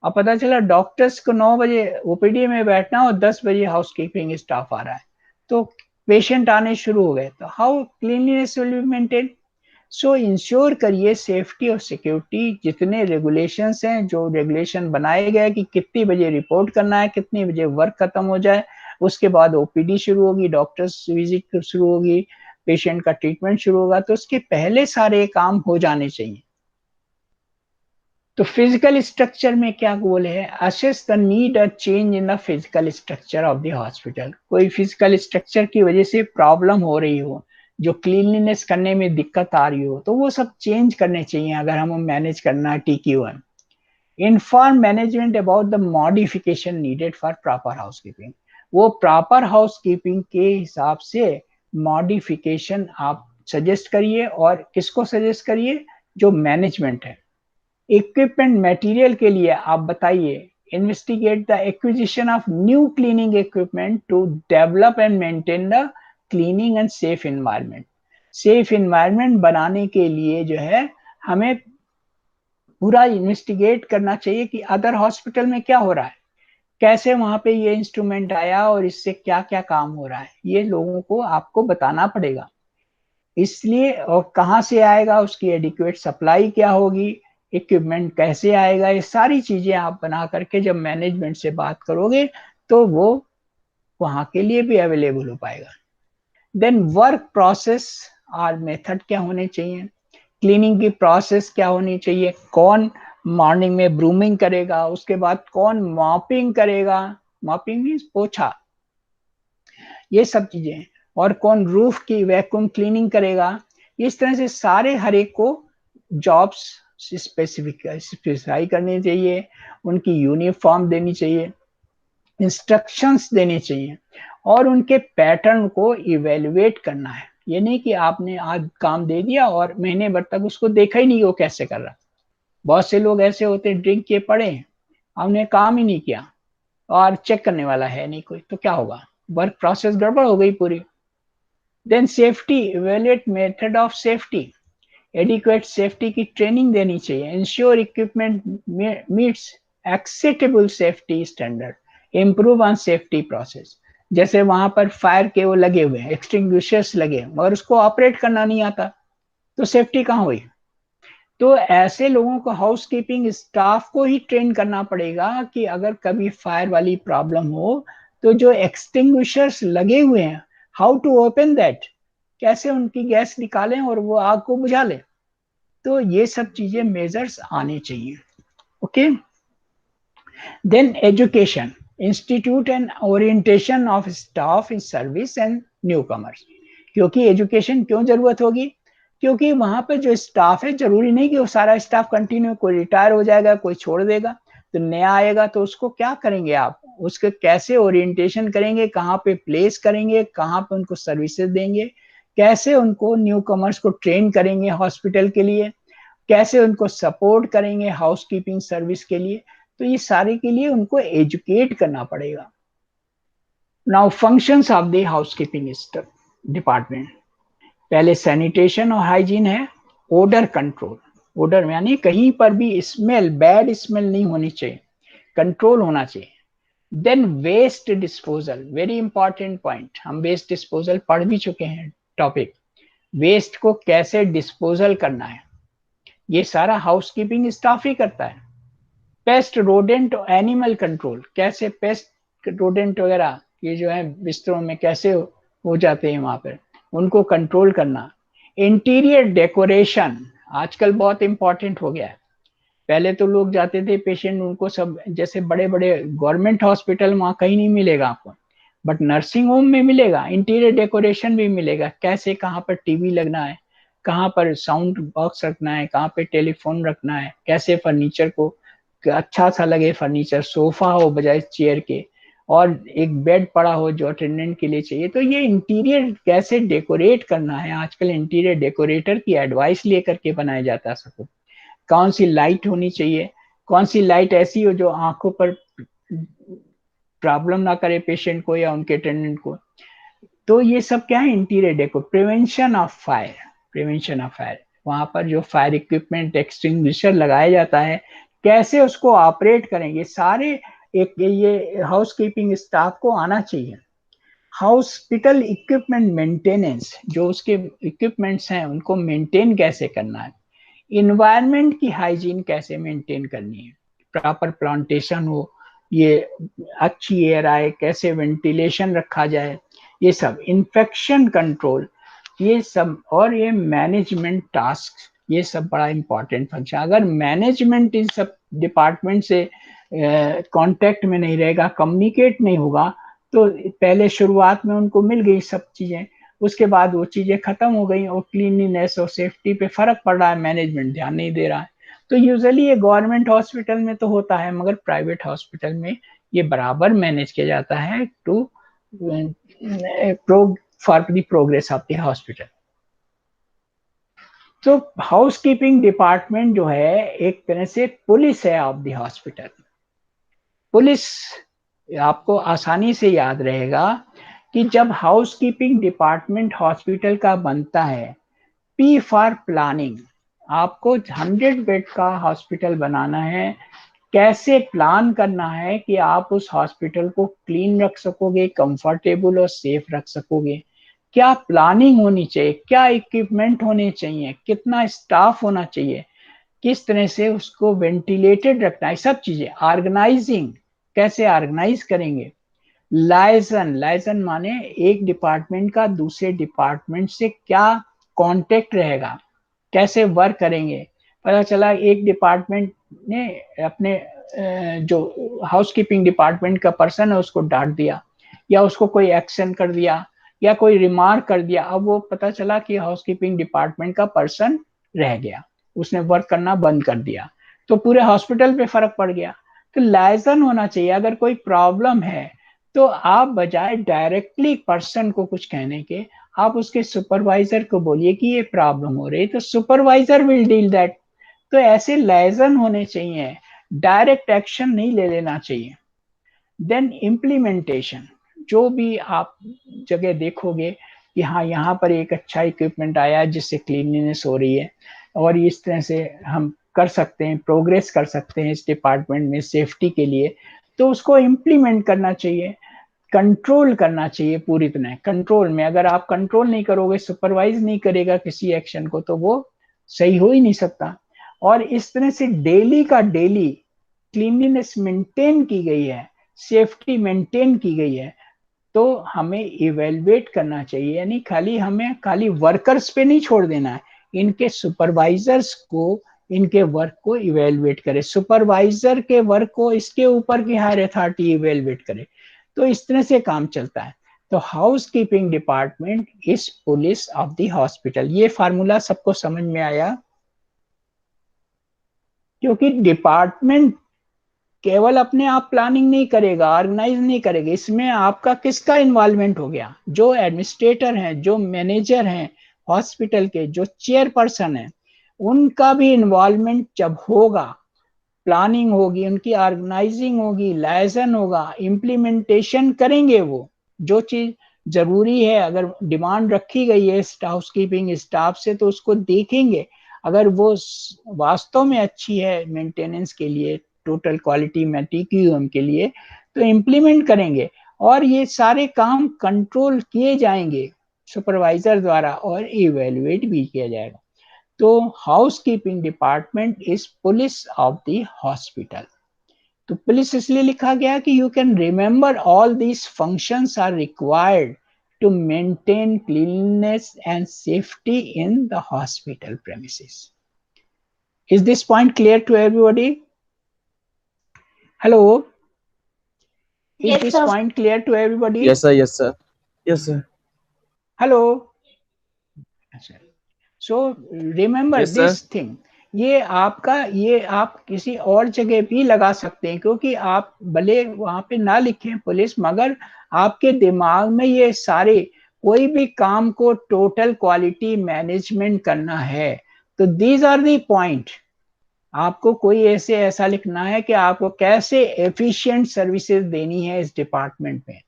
अब पता चला डॉक्टर्स को 9 बजे ओपीडी में बैठना और 10 बजे हाउसकीपिंग स्टाफ आ रहा है, तो पेशेंट आने शुरू हो गए, तो how cleanliness will be maintain? So ensure करिए सेफ्टी और सिक्योरिटी, जितने रेगुलेशंस हैं, जो रेगुलेशन बनाए गए कि कितनी बजे रिपोर्ट करना है, कितनी बजे वर्क खत्म हो जाए, उसके बाद ओपीडी शुरू होगी, डॉक्टर्स विजिट शुरू होगी, पेशेंट का ट्रीटमेंट शुरू होगा, तो उसके पहले सारे काम हो जाने चाहिए। तो फिजिकल स्ट्रक्चर में क्या गोल है, assess the need a change in the physical structure of the hospital. कोई फिजिकल स्ट्रक्चर की वजह से प्रॉब्लम हो रही हो, जो क्लीनलीनेस करने में दिक्कत आ रही हो, तो वो सब चेंज करने चाहिए अगर हम मैनेज करना है TQ1। Inform management about the modification needed for proper housekeeping. वो प्रॉपर हाउसकीपिंग के हिसाब से मॉडिफिकेशन आप सजेस्ट करिए, और किसको सजेस्ट करिए, जो मैनेजमेंट है। इक्विपमेंट मटेरियल के लिए आप बताइए, investigate the acquisition of new cleaning equipment to develop and maintain the cleaning and safe environment. Safe environment बनाने के लिए जो है हमें पूरा इन्वेस्टिगेट करना चाहिए कि अदर हॉस्पिटल में क्या हो रहा है, कैसे वहां पे ये इंस्ट्रूमेंट आया और इससे क्या क्या काम हो रहा है, ये लोगों को आपको बताना पड़ेगा। इसलिए, और कहाँ से आएगा, उसकी एडिक्वेट सप्लाई क्या होगी, इक्विपमेंट कैसे आएगा, ये सारी चीजें आप बना करके जब मैनेजमेंट से बात करोगे तो वो वहां के लिए भी अवेलेबल हो पाएगा। देन वर्क प्रोसेस और मेथड क्या होने चाहिए, क्लीनिंग की प्रोसेस क्या होनी चाहिए, कौन मॉर्निंग में ब्रूमिंग करेगा, उसके बाद कौन मॉपिंग करेगा, मॉपिंग मीन्स पोछा, ये सब चीजें, और कौन रूफ की वैक्यूम क्लीनिंग करेगा। इस तरह से सारे हर एक को जॉब्स स्पेसिफाई करनी चाहिए, उनकी यूनिफॉर्म देनी चाहिए, इंस्ट्रक्शंस देने चाहिए, और उनके पैटर्न को इवेल्युएट करना है। ये नहीं कि आपने आज काम दे दिया और महीने भर तक उसको देखा ही नहीं वो कैसे कर रहा। बहुत से लोग ऐसे होते हैं, ड्रिंक किए पड़े, हमने काम ही नहीं किया और चेक करने वाला है नहीं कोई, तो क्या होगा, वर्क प्रोसेस गड़बड़ हो गई पूरी। Then safety, evaluate method of safety, adequate safety की ट्रेनिंग देनी चाहिए, ensure equipment meets acceptable safety standard, improve on safety process. जैसे वहां पर फायर के वो लगे हुए हैं, एक्सटिंग्विशर्स लगे, मगर उसको ऑपरेट करना नहीं आता, तो सेफ्टी कहाँ हुई। तो ऐसे लोगों को, हाउस कीपिंग स्टाफ को ही ट्रेन करना पड़ेगा कि अगर कभी फायर वाली प्रॉब्लम हो तो जो एक्सटिंग्विशर्स लगे हुए हैं, हाउ टू ओपन दैट, कैसे उनकी गैस निकालें और वो आग को बुझा लें। तो ये सब चीजें मेजर्स आने चाहिए। Okay, then education, institute and orientation of staff in service and newcomers. क्योंकि एजुकेशन क्यों जरूरत होगी, क्योंकि वहां पे जो स्टाफ है, जरूरी नहीं कि वो सारा स्टाफ कंटिन्यू, कोई रिटायर हो जाएगा, कोई छोड़ देगा, तो नया आएगा, तो उसको क्या करेंगे आप, उसके कैसे ओरिएंटेशन करेंगे, कहाँ पे प्लेस करेंगे, कहाँ पे उनको सर्विसेज देंगे, कैसे उनको न्यू कमर्स को ट्रेन करेंगे हॉस्पिटल के लिए, कैसे उनको सपोर्ट करेंगे हाउस कीपिंग सर्विस के लिए। तो ये सारे के लिए उनको एजुकेट करना पड़ेगा। Now functions of the house keeping department, पहले सैनिटेशन और हाइजीन है, ओडर कंट्रोल, ओडर यानी कहीं पर भी स्मेल, बैड स्मेल नहीं होनी चाहिए, कंट्रोल होना चाहिए। Then waste disposal, very important point, हम वेस्ट डिस्पोजल पढ़ भी चुके हैं टॉपिक, वेस्ट को कैसे डिस्पोजल करना है, ये सारा हाउसकीपिंग स्टाफ ही करता है। पेस्ट रोडेंट एनिमल कंट्रोल, कैसे पेस्ट रोडेंट वगैरह ये जो है बिस्तरों में कैसे हो जाते हैं वहां पर, उनको कंट्रोल करना। इंटीरियर डेकोरेशन आजकल बहुत इंपॉर्टेंट हो गया है। पहले तो लोग जाते थे पेशेंट, उनको सब जैसे बड़े बड़े गवर्नमेंट हॉस्पिटल वहां कहीं नहीं मिलेगा आपको, बट नर्सिंग होम में मिलेगा, इंटीरियर डेकोरेशन भी मिलेगा, कैसे कहाँ पर टीवी लगना है, कहाँ पर साउंड बॉक्स रखना है, कहाँ पे टेलीफोन रखना है, कैसे फर्नीचर को अच्छा सा लगे, फर्नीचर सोफा हो बजाय चेयर के, और एक बेड पड़ा हो जो अटेंडेंट के लिए चाहिए। तो ये इंटीरियर कैसे डेकोरेट करना है, आजकल इंटीरियर डेकोरेटर की एडवाइस लेकर के बनाया जाता है सब। कौन सी लाइट होनी चाहिए, कौन सी लाइट ऐसी हो जो आंखों पर प्रॉब्लम ना करे पेशेंट को या उनके अटेंडेंट को। तो ये सब क्या है, interior deco. Prevention of fire, prevention of fire, वहां पर जो फायर इक्विपमेंट एक्सटिंग्विशर लगाया जाता है, कैसे उसको ऑपरेट करेंगे, सारे एक ये हाउस कीपिंग स्टाफ को आना चाहिए। हॉस्पिटल इक्विपमेंट मेंटेनेंस, जो उसके इक्विपमेंट्स हैं उनको मेंटेन कैसे करना है, इन्वायरमेंट की हाइजीन कैसे मेंटेन करनी है, प्रॉपर प्लांटेशन हो, ये अच्छी एयर आए, कैसे वेंटिलेशन रखा जाए, ये सब इन्फेक्शन कंट्रोल, ये सब, और ये मैनेजमेंट टास्क, ये सब बड़ा इंपॉर्टेंट फंक्शन। अगर मैनेजमेंट इन सब डिपार्टमेंट से कांटेक्ट में नहीं रहेगा, कम्युनिकेट नहीं होगा, तो पहले शुरुआत में उनको मिल गई सब चीजें, उसके बाद वो चीजें खत्म हो गई और क्लीनलीनेस और सेफ्टी पे फर्क पड़ रहा है, मैनेजमेंट ध्यान नहीं दे रहा है। तो यूजुअली ये गवर्नमेंट हॉस्पिटल में तो होता है, मगर प्राइवेट हॉस्पिटल में ये बराबर मैनेज किया जाता है to for the progress of the hospital. तो हाउसकीपिंग डिपार्टमेंट जो है एक तरह से पुलिस है ऑफ द हॉस्पिटल। पुलिस, आपको आसानी से याद रहेगा कि जब हाउसकीपिंग डिपार्टमेंट हॉस्पिटल का बनता है, पी फॉर प्लानिंग, आपको 100 बेड का हॉस्पिटल बनाना है, कैसे प्लान करना है कि आप उस हॉस्पिटल को क्लीन रख सकोगे, कंफर्टेबल और सेफ रख सकोगे, क्या प्लानिंग होनी चाहिए, क्या इक्विपमेंट होने चाहिए, कितना स्टाफ होना चाहिए, किस तरह से उसको वेंटिलेटेड रखना है, सब चीजें, ऑर्गेनाइजिंग कैसे ऑर्गेनाइज करेंगे, लाइजन, लाइजन माने एक डिपार्टमेंट का दूसरे डिपार्टमेंट से क्या कांटेक्ट रहेगा, कैसे वर्क करेंगे। पता चला एक डिपार्टमेंट ने अपने जो हाउसकीपिंग डिपार्टमेंट का पर्सन है उसको डांट दिया, या उसको कोई एक्शन कर दिया, या कोई रिमार्क कर दिया, अब वो पता चला कि हाउसकीपिंग डिपार्टमेंट का पर्सन रह गया, उसने वर्क करना बंद कर दिया, तो पूरे हॉस्पिटल पे फर्क पड़ गया। तो लाइजन होना चाहिए, अगर कोई प्रॉब्लम है तो आप बजाय डायरेक्टली पर्सन को कुछ कहने के, आप उसके सुपरवाइजर को बोलिए कि ये प्रॉब्लम हो रही है, तो सुपरवाइजर विल डील दैट। तो ऐसे लाइजन होने चाहिए, डायरेक्ट एक्शन नहीं ले लेना चाहिए। देन इम्प्लीमेंटेशन, जो भी आप जगह देखोगे कि हाँ यहाँ पर एक अच्छा इक्विपमेंट आया जिससे क्लीनलीनेस हो रही है और इस तरह से हम कर सकते हैं, प्रोग्रेस कर सकते हैं इस डिपार्टमेंट में सेफ्टी के लिए, तो उसको इम्प्लीमेंट करना चाहिए, कंट्रोल करना चाहिए पूरी तरह। कंट्रोल में अगर आप कंट्रोल नहीं करोगे, सुपरवाइज नहीं करेगा किसी एक्शन को, तो वो सही हो ही नहीं सकता। और इस तरह से डेली का डेली क्लीनलीनेस मेंटेन की गई है, सेफ्टी मेंटेन की गई है, तो हमें इवेलुएट करना चाहिए, यानी हमें खाली वर्कर्स पे नहीं छोड़ देना है, इनके सुपरवाइजर्स को, इनके वर्क को इवेलुएट करे, सुपरवाइजर के वर्क को इसके ऊपर की हायर अथॉरिटी इवेलुएट करे, तो इस तरह से काम चलता है। तो house keeping department is police of the hospital. ये फार्मूला सबको समझ में आया? क्योंकि डिपार्टमेंट केवल अपने आप प्लानिंग नहीं करेगा, ऑर्गेनाइज नहीं करेगा, इसमें आपका किसका इन्वॉल्वमेंट हो गया, जो एडमिनिस्ट्रेटर हैं, जो मैनेजर हैं हॉस्पिटल के, जो चेयरपर्सन हैं, उनका भी इन्वॉल्वमेंट जब होगा, प्लानिंग होगी, उनकी ऑर्गेनाइजिंग होगी, लाइजन होगा, इम्प्लीमेंटेशन करेंगे, वो जो चीज जरूरी है, अगर डिमांड रखी गई है हाउस कीपिंग स्टाफ से, तो उसको देखेंगे, अगर वो वास्तव में अच्छी है मेंटेनेंस के लिए, टोटल क्वालिटी मेटिक्यूम के लिए, तो इम्प्लीमेंट करेंगे, और ये सारे काम कंट्रोल किए जाएंगे सुपरवाइजर द्वारा और इवेलुएट भी किया जाएगा। तो house keeping department is police of the hospital. तो पुलिस इसलिए लिखा गया कि you can remember all these functions are required to maintain cleanliness and safety in the hospital premises. Is this point clear to everybody? Hello, is Yes, this sir. point clear to everybody? Yes, sir. Yes, sir. Yes, sir. Hello, so remember Yes, sir. This thing, ये आप किसी और जगह भी लगा सकते हैं, क्योंकि आप भले वहां पे ना लिखें पुलिस, मगर आपके दिमाग में ये सारे, कोई भी काम को टोटल क्वालिटी मैनेजमेंट करना है, तो दीज आर दी पॉइंट। आपको कोई ऐसा लिखना है कि आपको कैसे एफिशिएंट सर्विसेज देनी है इस डिपार्टमेंट में,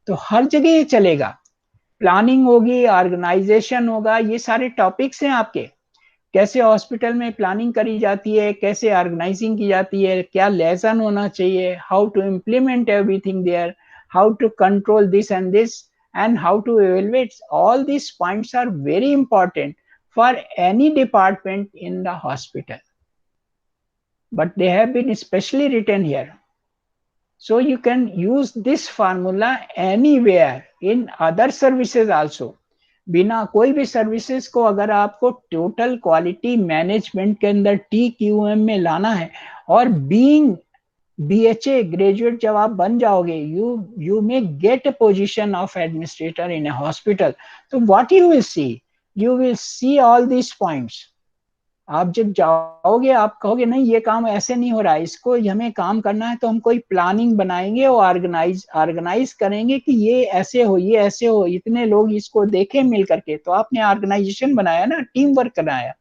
तो हर जगह ये चलेगा। प्लानिंग होगी, ऑर्गेनाइजेशन होगा, ये सारे टॉपिक्स हैं आपके, कैसे हॉस्पिटल में प्लानिंग करी जाती है, कैसे ऑर्गेनाइजिंग की जाती है, क्या लेसन होना चाहिए, how to implement everything there, how to control this and this, and how to evaluate. All these points are very important for any department in the hospital, but they have been specially written here. So you can use this formula anywhere in other services also. बिना कोई भी services को अगर आपको total quality management के अंदर TQM में लाना है, और बीइंग BHA ग्रेजुएट जब आप बन जाओगे, you may get a position of administrator in a hospital. So what you will see all these points. आप जब जाओगे आप कहोगे नहीं ये काम ऐसे नहीं हो रहा है, इसको हमें काम करना है, तो हम कोई प्लानिंग बनाएंगे और ऑर्गेनाइज करेंगे कि ये ऐसे हो, ये ऐसे हो, इतने लोग इसको देखें मिल करके। तो आपने ऑर्गेनाइजेशन बनाया ना, टीम वर्क कराया।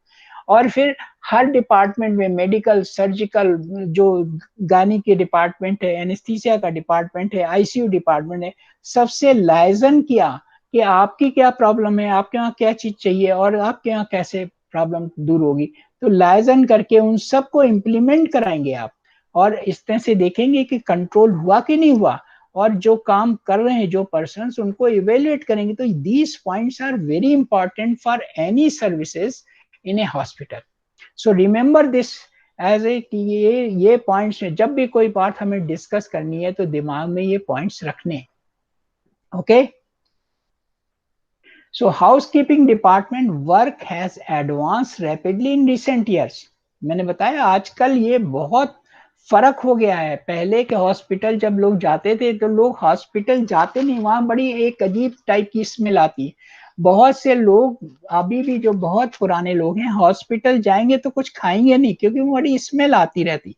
और फिर हर डिपार्टमेंट में, मेडिकल, सर्जिकल, जो गानी के डिपार्टमेंट है, एनेस्थीसिया का डिपार्टमेंट है, ICU डिपार्टमेंट है, सबसे लाइजन किया कि आपकी क्या प्रॉब्लम है, आपके यहाँ क्या चीज चाहिए और आपके यहाँ कैसे प्रॉब्लम दूर होगी। तो लाइजन करके उन सबको इम्प्लीमेंट कराएंगे आप, और इस तरह से देखेंगे कि कंट्रोल हुआ कि नहीं हुआ, और जो काम कर रहे हैं जो पर्सन, उनको इवेल्युएट करेंगे। तो these points are very important for any services in a hospital. So remember this as a कि ये पॉइंट्स है, जब भी कोई बात हमें डिस्कस करनी है तो दिमाग में ये पॉइंट्स रखने। Okay, so housekeeping department work has advance rapidly in recent years. मैंने बताया आजकल ये बहुत फर्क हो गया है। पहले के हॉस्पिटल जब लोग जाते थे तो लोग हॉस्पिटल जाते नहीं, वहां बड़ी एक अजीब टाइप की स्मेल आती है। बहुत से लोग अभी भी जो बहुत पुराने लोग हैं, हॉस्पिटल जाएंगे तो कुछ खाएंगे नहीं, क्योंकि वो बड़ी स्मेल आती रहती।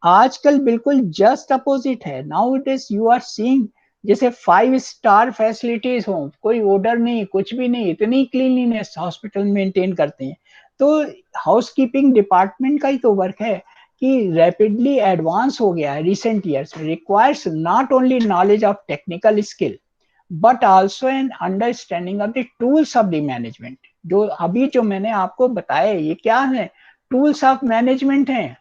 आजकल बिल्कुल जस्ट अपोजिट है। Now it is you are seeing जैसे 5 स्टार फैसिलिटीज हो, कोई ओडर नहीं, कुछ भी नहीं, इतनी क्लीनलीनेस हॉस्पिटल मेंटेन करते हैं। तो हाउसकीपिंग डिपार्टमेंट का ही तो वर्क है कि रैपिडली एडवांस हो गया है रिसेंट ईयर्स में। Requires not only knowledge of technical skill but also an understanding of the tools of the management. जो अभी जो मैंने आपको बताया, ये क्या है? टूल्स ऑफ मैनेजमेंट है।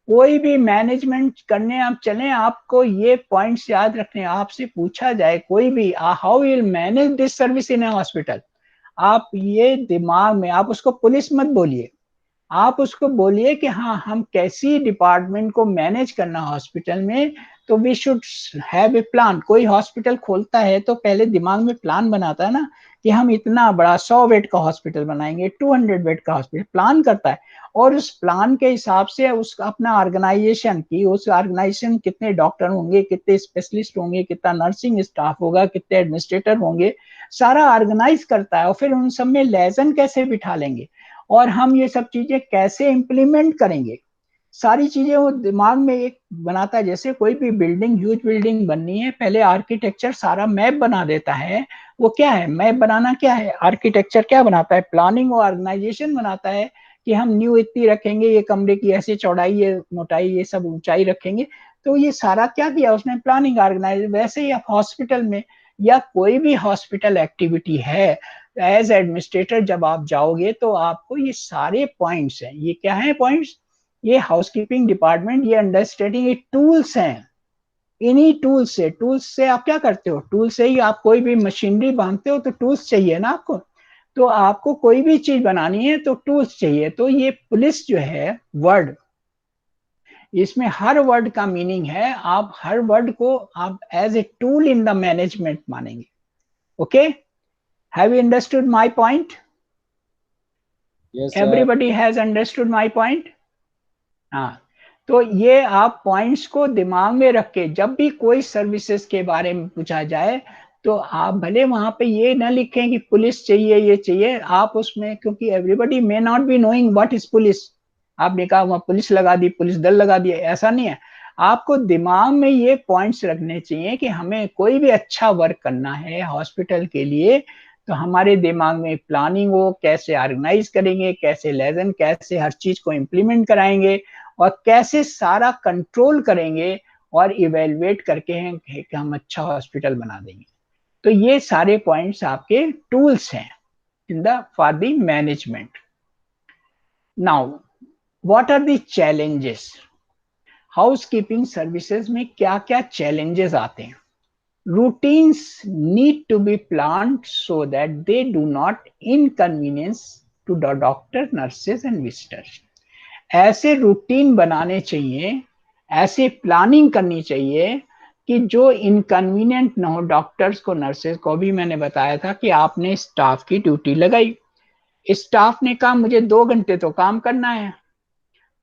कोई भी मैनेजमेंट करने आप चले, आपको ये पॉइंट्स याद रखने। आपसे पूछा जाए कोई भी, how will manage this service in a hospital, आप ये दिमाग में, आप उसको पुलिस मत बोलिए, आप उसको बोलिए कि हाँ हम कैसी डिपार्टमेंट को मैनेज करना हॉस्पिटल में। तो we should have a plan. कोई हॉस्पिटल खोलता है तो पहले दिमाग में प्लान बनाता है ना, कि हम इतना बड़ा 100 बेड का हॉस्पिटल बनाएंगे, 200 बेड का हॉस्पिटल प्लान करता है। और उस प्लान के हिसाब से उसका अपना ऑर्गेनाइजेशन की, उस ऑर्गेनाइजेशन कितने डॉक्टर होंगे, कितने स्पेशलिस्ट होंगे, कितना नर्सिंग स्टाफ होगा, कितने एडमिनिस्ट्रेटर होंगे, सारा ऑर्गेनाइज करता है। और फिर उन सब में लेजन कैसे बिठा लेंगे और हम ये सब चीजें कैसे इंप्लीमेंट करेंगे, सारी चीजें वो दिमाग में एक बनाता है। जैसे कोई भी बिल्डिंग, ह्यूज बिल्डिंग बननी है, पहले आर्किटेक्चर सारा मैप बना देता है। वो क्या है मैप बनाना? क्या है आर्किटेक्चर? क्या बनाता है? प्लानिंग और ऑर्गेनाइजेशन बनाता है कि हम न्यू इतनी रखेंगे, ये कमरे की ऐसी चौड़ाई, ये मोटाई, ये सब ऊंचाई रखेंगे। तो ये सारा क्या किया उसने? Planning, organise. वैसे ही आप हॉस्पिटल में या कोई भी हॉस्पिटल एक्टिविटी है, एज एडमिनिस्ट्रेटर जब आप जाओगे तो आपको ये सारे पॉइंट्स हैं। ये क्या है पॉइंट्स? ये हाउसकीपिंग डिपार्टमेंट, ये अंडरस्टैंडिंग, ये टूल्स हैं। इन्हीं टूल्स से आप क्या करते हो? टूल से ही आप कोई भी मशीनरी बांधते हो तो टूल्स चाहिए ना आपको। तो आपको कोई भी चीज बनानी है तो टूल्स चाहिए। तो ये पुलिस जो है वर्ड, इसमें हर वर्ड का मीनिंग है। आप हर वर्ड को आप as a tool in the management मानेंगे। Okay, have you understood my point? Yes sir. Everybody has understood my point? हाँ, तो ये आप पॉइंट्स को दिमाग में रख के जब भी कोई सर्विसेज के बारे में पूछा जाए, तो आप भले वहां पे ये ना लिखें कि पुलिस चाहिए, ये चाहिए, आप उसमें, क्योंकि everybody may not be knowing what is police. आपने कहा वहां पुलिस लगा दी, पुलिस दल लगा दिया, ऐसा नहीं है। आपको दिमाग में ये पॉइंट्स रखने चाहिए कि हमें कोई भी अच्छा वर्क करना है हॉस्पिटल के लिए, तो हमारे दिमाग में प्लानिंग हो, कैसे ऑर्गेनाइज करेंगे, कैसे लेजन, कैसे हर चीज को इम्प्लीमेंट कराएंगे, और कैसे सारा कंट्रोल करेंगे और इवेलुएट करके हैं कि हम अच्छा हॉस्पिटल बना देंगे। तो ये सारे पॉइंट्स आपके टूल्स हैं in the for the management. Now what are the challenges? House keeping services में क्या क्या चैलेंजेस आते हैं? routines need to be planned so that they do not inconvenience to the doctor, nurses and visitors. ऐसे routine बनाने चाहिए, ऐसी planning करनी चाहिए कि जो इनकन्वीनियंट ना हो डॉक्टर्स को, नर्सेज को। भी मैंने बताया था कि आपने स्टाफ की ड्यूटी लगाई, स्टाफ ने कहा मुझे 2 घंटे तो काम करना है,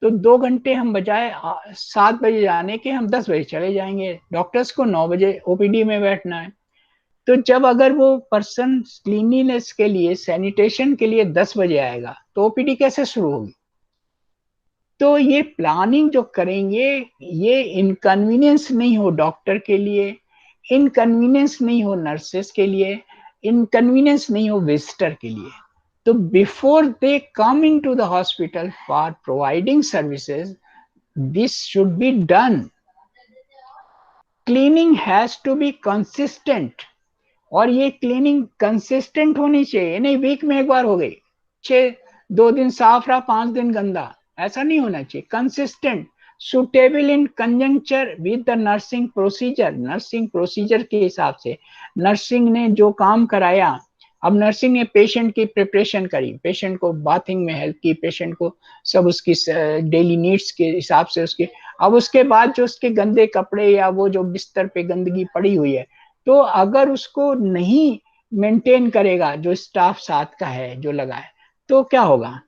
तो 2 घंटे हम बजाय 7 बजे जाने के हम 10 बजे चले जाएंगे, डॉक्टर्स को 9 बजे ओपीडी में बैठना है। तो जब अगर वो पर्सन क्लीनिनेस के लिए, सैनिटेशन के लिए 10 बजे आएगा तो ओपीडी कैसे शुरू होगी? तो ये प्लानिंग जो करेंगे, ये इनकन्वीनियंस नहीं हो डॉक्टर के लिए, इनकन्वीनियंस नहीं हो नर्सेस के लिए, इनकन्वीनियंस नहीं हो विजिटर के लिए। तो before they come into the hospital for providing services, this should be done. Cleaning has to be consistent, और ये क्लीनिंग कंसिस्टेंट होनी चाहिए, नहीं वीक में एक बार हो गई, 2 दिन साफ रहा 5 दिन गंदा, ऐसा नहीं होना चाहिए। Consistent, suitable in conjunction with the nursing procedure, nursing procedure के हिसाब से नर्सिंग ने जो काम कराया। अब नर्सिंग ने पेशेंट की प्रिपरेशन करी, पेशेंट को बाथिंग में हेल्प की, पेशेंट को सब उसकी डेली नीड्स के हिसाब से उसके, अब उसके बाद जो उसके गंदे कपड़े या वो जो बिस्तर पे गंदगी पड़ी हुई है, तो अगर उसको नहीं मेंटेन करेगा जो स्टाफ साथ का है जो लगा है, तो क्या होगा?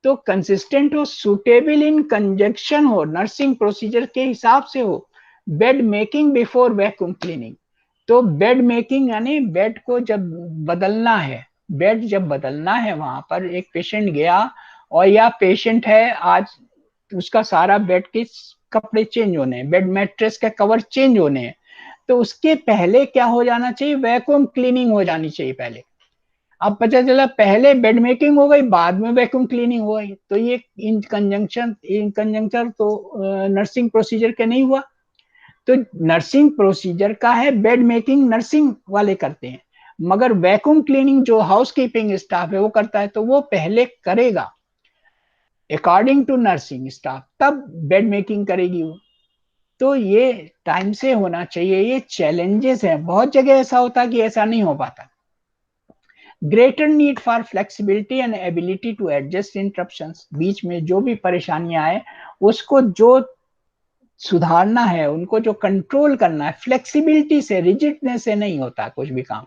तो कंसिस्टेंट हो, सुटेबल इन कंजक्शन हो, नर्सिंग प्रोसीजर के हिसाब से हो। Bed making before vacuum cleaning, तो बेड मेकिंग यानी बेड को जब बदलना है, बेड जब बदलना है, वहां पर एक पेशेंट गया और या पेशेंट है आज, उसका सारा बेड के कपड़े चेंज होने हैं, बेड मैट्रेस का कवर चेंज होने हैं, तो उसके पहले क्या हो जाना चाहिए? वैक्यूम क्लीनिंग हो जानी चाहिए पहले। अब पता चला पहले बेड मेकिंग हो गई, बाद में वैक्यूम क्लीनिंग हो गई, तो ये इन कंजंक्शन तो नर्सिंग प्रोसीजर के नहीं हुआ। तो नर्सिंग प्रोसीजर का है, बेड मेकिंग नर्सिंग वाले करते हैं, मगर वैक्यूम क्लीनिंग जो हाउस कीपिंग स्टाफ है वो करता है, तो वो पहले करेगा अकॉर्डिंग टू नर्सिंग स्टाफ, तब बेड मेकिंग करेगी वो। तो ये टाइम से होना चाहिए, ये चैलेंजेस है, बहुत जगह ऐसा होता है कि ऐसा नहीं हो पाता। Greater need for flexibility and ability to adjust interruptions, बीच में जो भी परेशानियां आए उसको जो सुधारना है, उनको जो कंट्रोल करना है, फ्लेक्सिबिलिटी से, रिजिडनेस से नहीं होता कुछ भी काम,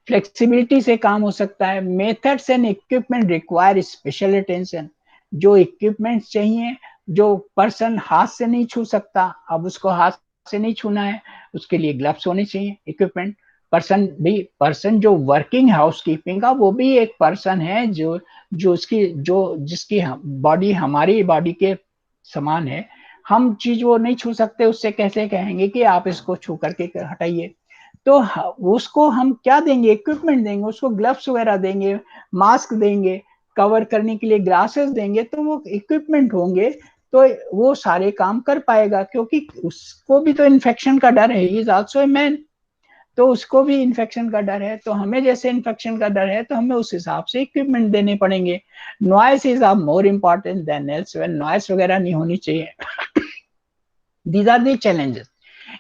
फ्लेक्सिबिलिटी से काम हो सकता है। Methods and equipment require special attention, जो इक्विपमेंट चाहिए, जो पर्सन हाथ से नहीं छू सकता, अब उसको हाथ से नहीं छूना है, उसके लिए ग्लव्स होने चाहिए, इक्विपमेंट। पर्सन जो वर्किंग हाउस कीपिंग का, वो भी एक पर्सन है जो जो उसकी जो जिसकी बॉडी हमारी बॉडी के समान है, हम चीज वो नहीं छू सकते, उससे कैसे कहेंगे कि आप इसको छू करके हटाइए? तो उसको हम क्या देंगे? इक्विपमेंट देंगे, उसको ग्लव्स वगैरह देंगे, मास्क देंगे, कवर करने के लिए ग्लासेस देंगे, तो वो इक्विपमेंट होंगे, तो वो सारे काम कर पाएगा, क्योंकि उसको भी तो इन्फेक्शन का डर है, इज आल्सो ए मैन, तो उसको भी इन्फेक्शन का डर है, तो हमें जैसे इन्फेक्शन का डर है तो हमें उस हिसाब से इक्विपमेंट देने पड़ेंगे। Noise is of more important than else, noise वगैरह नहीं होनी चाहिए। These are the challenges.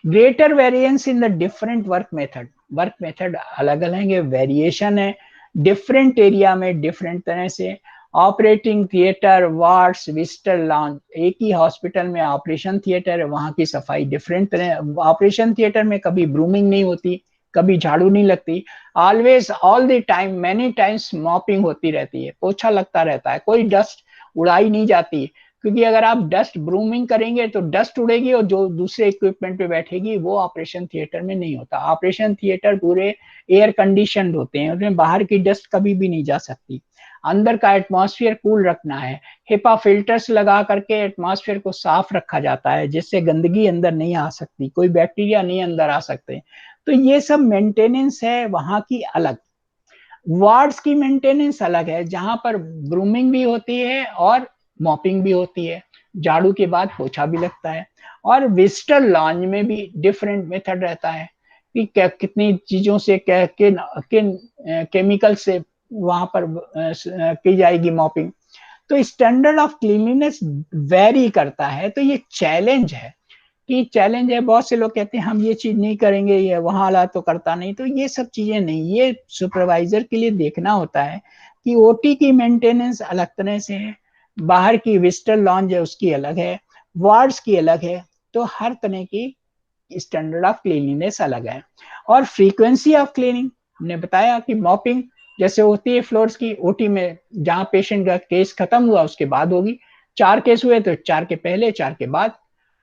Greater variance in the different work method, work method अलग अलग है, वेरिएशन है डिफरेंट एरिया में डिफरेंट तरह से। Operating theatre, wards, visitor lounge, एक ही हॉस्पिटल में ऑपरेशन थिएटर है, वहां की सफाई डिफरेंट तरह, ऑपरेशन थिएटर में कभी ब्रूमिंग नहीं होती, कभी झाड़ू नहीं लगती, always all the time many times mopping होती रहती है, पोछा लगता रहता है, कोई डस्ट उड़ाई नहीं जाती, क्योंकि अगर आप डस्ट ब्रूमिंग करेंगे तो डस्ट उड़ेगी और जो दूसरे इक्विपमेंट पे बैठेगी, वो ऑपरेशन थिएटर में नहीं होता। ऑपरेशन थिएटर पूरे एयर कंडीशन होते हैं, उसमें बाहर की डस्ट कभी भी नहीं जा सकती, अंदर का एटमॉस्फेयर कूल रखना है, हिपा फिल्टर्स लगा करके एटमॉस्फेयर को साफ रखा जाता है, जिससे गंदगी अंदर नहीं आ सकती, कोई बैक्टीरिया नहीं अंदर आ सकते। तो ये सब मेंटेनेंस है वहां की अलग। वार्ड्स की मेंटेनेंस अलग है, जहां पर ग्रूमिंग भी होती है और मॉपिंग भी होती है, झाड़ू के बाद पोछा भी लगता है। और विजिटर लॉन्ज में भी डिफरेंट मेथड रहता है कि कितनी चीजों से किन किन केमिकल से वहां पर की जाएगी मॉपिंग। तो स्टैंडर्ड ऑफ क्लीनलीनेस वेरी करता है, तो ये चैलेंज है। कि चैलेंज है, बहुत से लोग कहते हैं हम ये चीज नहीं करेंगे, ये वहां वाला तो करता नहीं, तो ये सब चीजें नहीं, ये सुपरवाइजर के लिए देखना होता है कि ओटी की मेंटेनेंस अलग तरह से है, बाहर की विजिटर लॉन्ज है उसकी अलग है, वार्ड्स की अलग है, तो हर तरह की स्टैंडर्ड ऑफ क्लीनिनेस अलग है। और फ्रीक्वेंसी ऑफ क्लीनिंग हमने बताया कि मॉपिंग जैसे होती है फ्लोर्स की, ओटी में जहां पेशेंट का केस खत्म हुआ उसके बाद होगी, 4 केस हुए तो 4 के पहले 4 के बाद,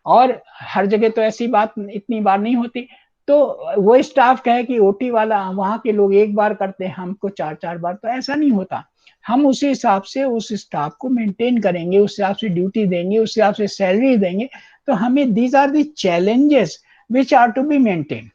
और हर जगह तो ऐसी बात इतनी बार नहीं होती। तो वो स्टाफ कहे कि ओटी वाला वहां के लोग एक बार करते हैं, हमको 4 4 बार, तो ऐसा नहीं होता। हम उसी हिसाब से उस स्टाफ को मेंटेन करेंगे, उस हिसाब से ड्यूटी देंगे, उस हिसाब से सैलरी देंगे। तो हमें these are the challenges which are to be maintained.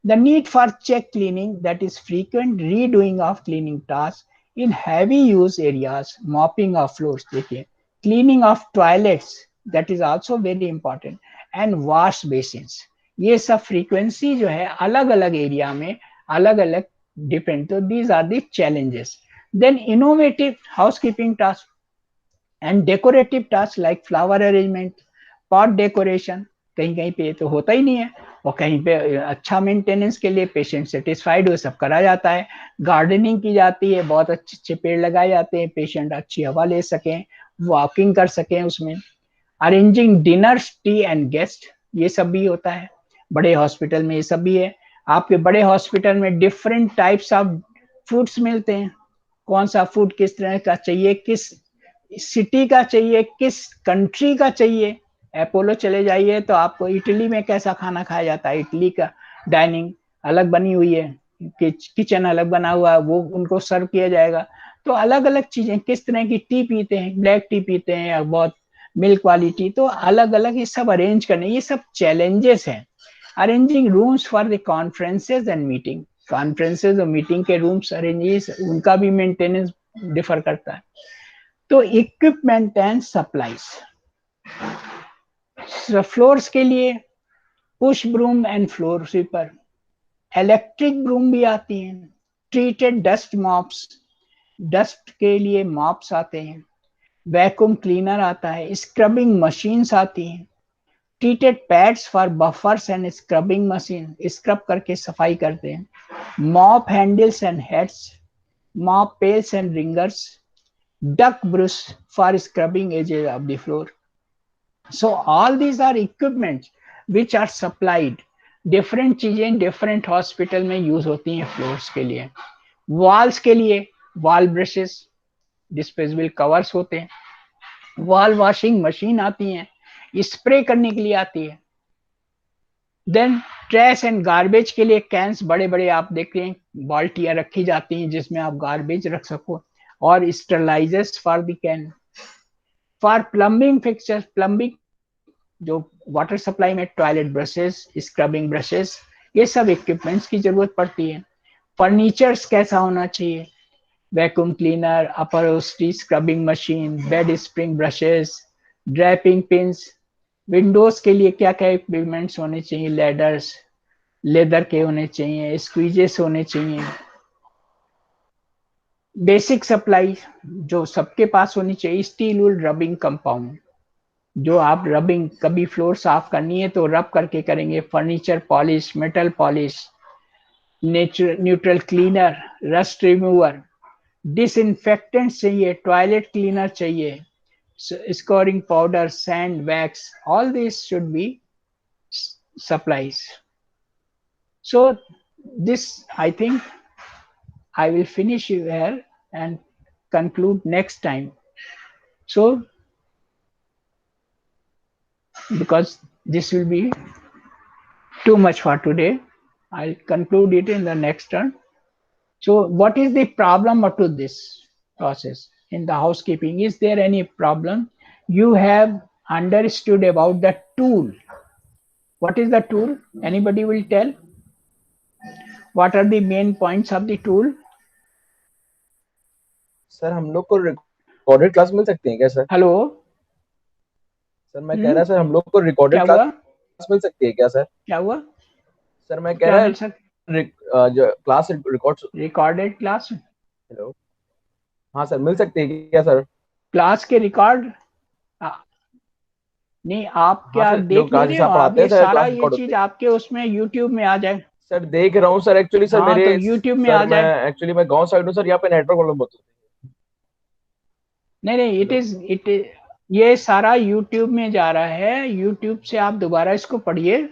The need for check cleaning, that is frequent redoing of cleaning tasks in heavy use areas, mopping of floors, देखिए, cleaning of toilets, that is also very important, and wash basins. ये सब frequency जो है अलग अलग area में अलग अलग डिपेंड, तो these are the challenges. Then innovative housekeeping tasks and decorative tasks like flower arrangement, pot decoration, कहीं कहीं पे तो होता ही नहीं है, और कहीं पे अच्छा मेंटेनेंस के लिए पेशेंट सेटिस्फाइड हो सब करा जाता है, गार्डनिंग की जाती है, बहुत अच्छे अच्छे पेड़ लगाए जाते हैं, पेशेंट अच्छी हवा ले सकें, वॉकिंग कर सकें उसमें, arranging dinners, T and guest, ये सब भी होता है बड़े हॉस्पिटल में, ये सब भी है। आपके बड़े हॉस्पिटल में डिफरेंट टाइप्स ऑफ फूड्स मिलते हैं, कौन सा फूड किस तरह का चाहिए, किस सिटी का चाहिए, किस कंट्री का चाहिए। अपोलो चले जाइए तो आपको इटली में कैसा खाना खाया जाता है, इटली का डाइनिंग अलग बनी हुई है, किचन अलग बना हुआ है, वो उनको सर्व किया जाएगा। तो अलग अलग चीजें, किस तरह की टी पीते हैं, ब्लैक टी पीते हैं या बहुत मिल्क वाली टी, तो अलग अलग ये सब अरेंज करने, ये सब चैलेंजेस हैं। Arranging rooms for the conferences and meeting, conferences और मीटिंग के रूम्स अरेंज, उनका भी मेंटेनेंस डिफर करता है। तो इक्विपमेंट एंड सप्लाईज, फ्लोर्स के लिए push broom and floor sweeper, electric broom भी आती हैं, ट्रीटेड डस्ट मॉप्स, डस्ट के लिए मॉप्स आते हैं, वैक्यूम क्लीनर आता है, स्क्रबिंग मशीन्स आती हैं, treated pads for buffers and scrubbing machine, scrub करके सफाई करते हैं, mop handles and heads, mop pails and wringers, duck brush for scrubbing edges of the floor. So all these are equipments which are supplied. Different चीजें different hospital में use होती हैं floors के लिए। वॉल्स के लिए वॉल ब्रशेस, डिस्पोजेबल कवर्स होते हैं, वॉल वॉशिंग मशीन आती हैं, स्प्रे करने के लिए आती है। देन ट्रैश एंड गार्बेज के लिए कैंस, बड़े बड़े आप देख रहे हैं बाल्टियां रखी जाती हैं जिसमें आप गार्बेज रख सको, और sterilisers for the can. For plumbing fixture, plumbing जो वाटर सप्लाई में टॉयलेट ब्रशेस, स्क्रबिंग ब्रशेस, ये सब इक्विपमेंट्स की जरूरत पड़ती है। फर्नीचर्स कैसा होना चाहिए, vacuum cleaner, upholstery scrubbing machine, bed spring brushes, draping pins. Windows के लिए क्या क्या इक्विपमेंट्स होने चाहिए, लेडर्स लेदर के होने चाहिए, स्क्वीजेस होने चाहिए। बेसिक सप्लाई जो सबके पास होनी चाहिए, स्टील वुल रबिंग कंपाउंड, जो आप रबिंग कभी फ्लोर साफ करनी है तो रब करके करेंगे, furniture polish, metal polish, neutral cleaner, rust remover, disinfectant चाहिए, टॉयलेट क्लीनर चाहिए, scoring powder, sand, wax, all this should B supplies. So this, I think I will finish here and conclude next time. So because this will be too much for today, I'll conclude it in the next turn. So what is the problem up to this process in the housekeeping? Is there any problem? You have understood about the tool. What is the tool? Anybody will tell? What are the main points of the tool? Sir हम लोग को recorded class मिल सकती है क्या sir? Hello sir मैं कह रहा sir हम लोग को रिकॉर्डेड क्या क्लास हुआ? मिल सकती है क्या सर? क्या हुआ? सर मैं कह क्या रहा मिल सकता? जो class record. Recorded class? Hello, हाँ सर मिल सकती है क्या सर? क्लास के रिकॉर्ड नहीं, आप हाँ क्या सर, जो देख नहीं क्लासेस रहे हो? आप आप पढ़ाते ये हैं सर, सारा क्लास ये रिकॉर्ड चीज होती है। आपके उसमें यूट्यूब में आ जाए। सर देख रहा हूँ सर, एक्चुअली सर हाँ, मेरे, तो यूट्यूब में सर आ मैं जाए। एक्चुअली मैं गांव साइड हूँ सर, यहाँ पे नेटवर्क प्रॉब्लम बहुत होती है। नहीं नहीं, हेलो। इट ये सारा यूट्यूब में जा रहा है, यूट्यूब से आप दोबारा इसको पढ़िए,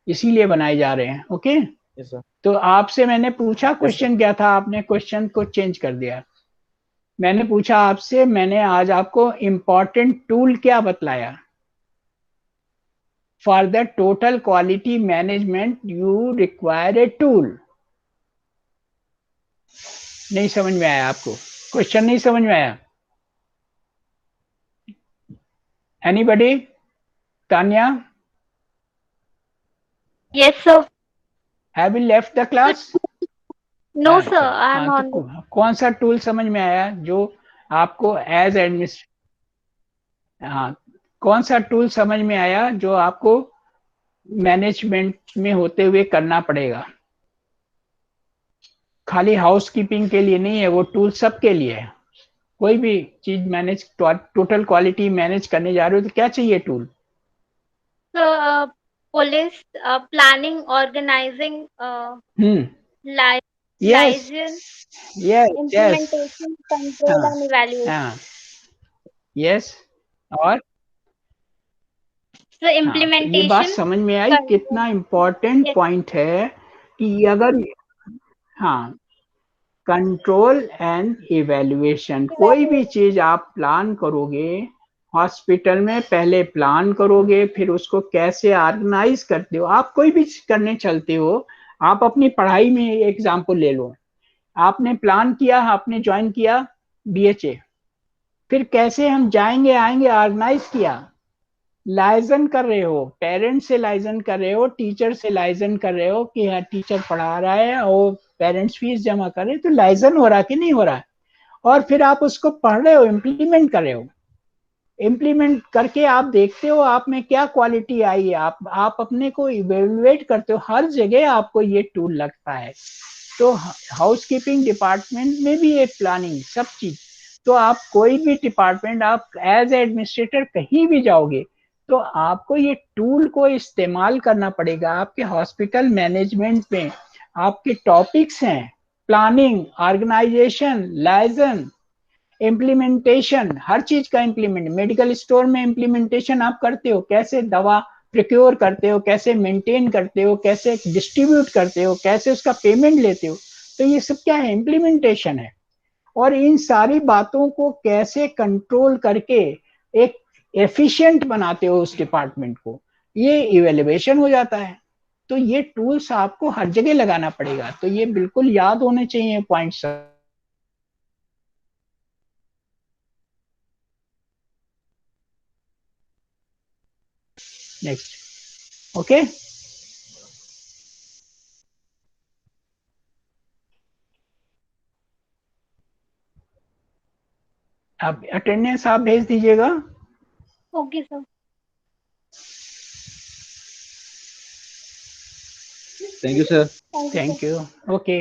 इसीलिए बनाए जा रहे हैं। ओके। Yes sir. तो आपसे मैंने पूछा, यस सर। क्वेश्चन क्या था, आपने क्वेश्चन को चेंज कर दिया। मैंने पूछा आपसे, मैंने आज आपको इम्पोर्टेंट टूल क्या बतलाया? For the total quality management you require a tool. नहीं समझ में आया आपको? क्वेश्चन नहीं समझ में आया? Anybody? Tanya? Yes, sir. Have you left the class? No, sir. अच्छा, I'm हाँ, तो on. कौन सा टूल समझ में आया जो आपको एज एडमिनिस्ट, हाँ, कौन सा टूल समझ में आया जो आपको मैनेजमेंट में होते हुए करना पड़ेगा? खाली हाउस कीपिंग के लिए नहीं है, वो टूल सबके लिए है। कोई भी चीज मैनेज, टोटल क्वालिटी मैनेज करने जा रहे हो तो क्या चाहिए tool? So, police, planning, organizing, हम्म। li- yes, liaison, yes, yes. implementation, control, हाँ, and evaluation. हाँ, यस। और So, हाँ, तो ये बात implementation, समझ में आई control. कितना इम्पोर्टेंट Yes. पॉइंट है कि अगर, हाँ, कंट्रोल एंड इवैल्यूएशन, कोई भी Evaluation. चीज आप प्लान करोगे हॉस्पिटल में, पहले प्लान करोगे, फिर उसको कैसे ऑर्गेनाइज करते हो। आप कोई भी चीज करने चलते हो, आप अपनी पढ़ाई में एग्जाम्पल ले लो। आपने प्लान किया, आपने ज्वाइन किया बीएचए, फिर कैसे हम जाएंगे आएंगे, ऑर्गेनाइज किया। लाइजन कर रहे हो, पेरेंट्स से लाइजन कर रहे हो, टीचर से लाइजन कर रहे हो कि हाँ टीचर पढ़ा रहा है और पेरेंट्स फीस जमा कर रहे हैं, तो लाइजन हो रहा है कि नहीं हो रहा है? और फिर आप उसको पढ़ रहे हो, इम्प्लीमेंट कर रहे हो। इम्प्लीमेंट करके आप देखते हो आप में क्या क्वालिटी आई है, आप अपने को इवेलुएट करते हो। हर जगह आपको ये टूल लगता है। तो हाउस कीपिंग डिपार्टमेंट में भी ये प्लानिंग सब चीज, तो आप कोई भी डिपार्टमेंट, आप एज एडमिनिस्ट्रेटर कहीं भी जाओगे तो आपको ये टूल को इस्तेमाल करना पड़ेगा। आपके हॉस्पिटल मैनेजमेंट में आपके टॉपिक्स हैं, प्लानिंग, ऑर्गेनाइजेशन, लाइजन, इम्प्लीमेंटेशन, हर चीज का इम्प्लीमेंट। मेडिकल स्टोर में इम्प्लीमेंटेशन आप करते हो, कैसे दवा प्रिक्योर करते हो, कैसे मेंटेन करते हो, कैसे डिस्ट्रीब्यूट करते हो, कैसे उसका पेमेंट लेते हो, तो ये सब क्या है? इम्प्लीमेंटेशन है। और इन सारी बातों को कैसे कंट्रोल करके एक एफिशिएंट बनाते हो उस डिपार्टमेंट को, ये इवेल्युएशन हो जाता है। तो ये टूल्स आपको हर जगह लगाना पड़ेगा, तो ये बिल्कुल याद होने चाहिए पॉइंट्स। नेक्स्ट। ओके। आप अटेंडेंस आप भेज दीजिएगा। Okay, sir. Thank you sir. Thank you, sir. Thank you. Okay.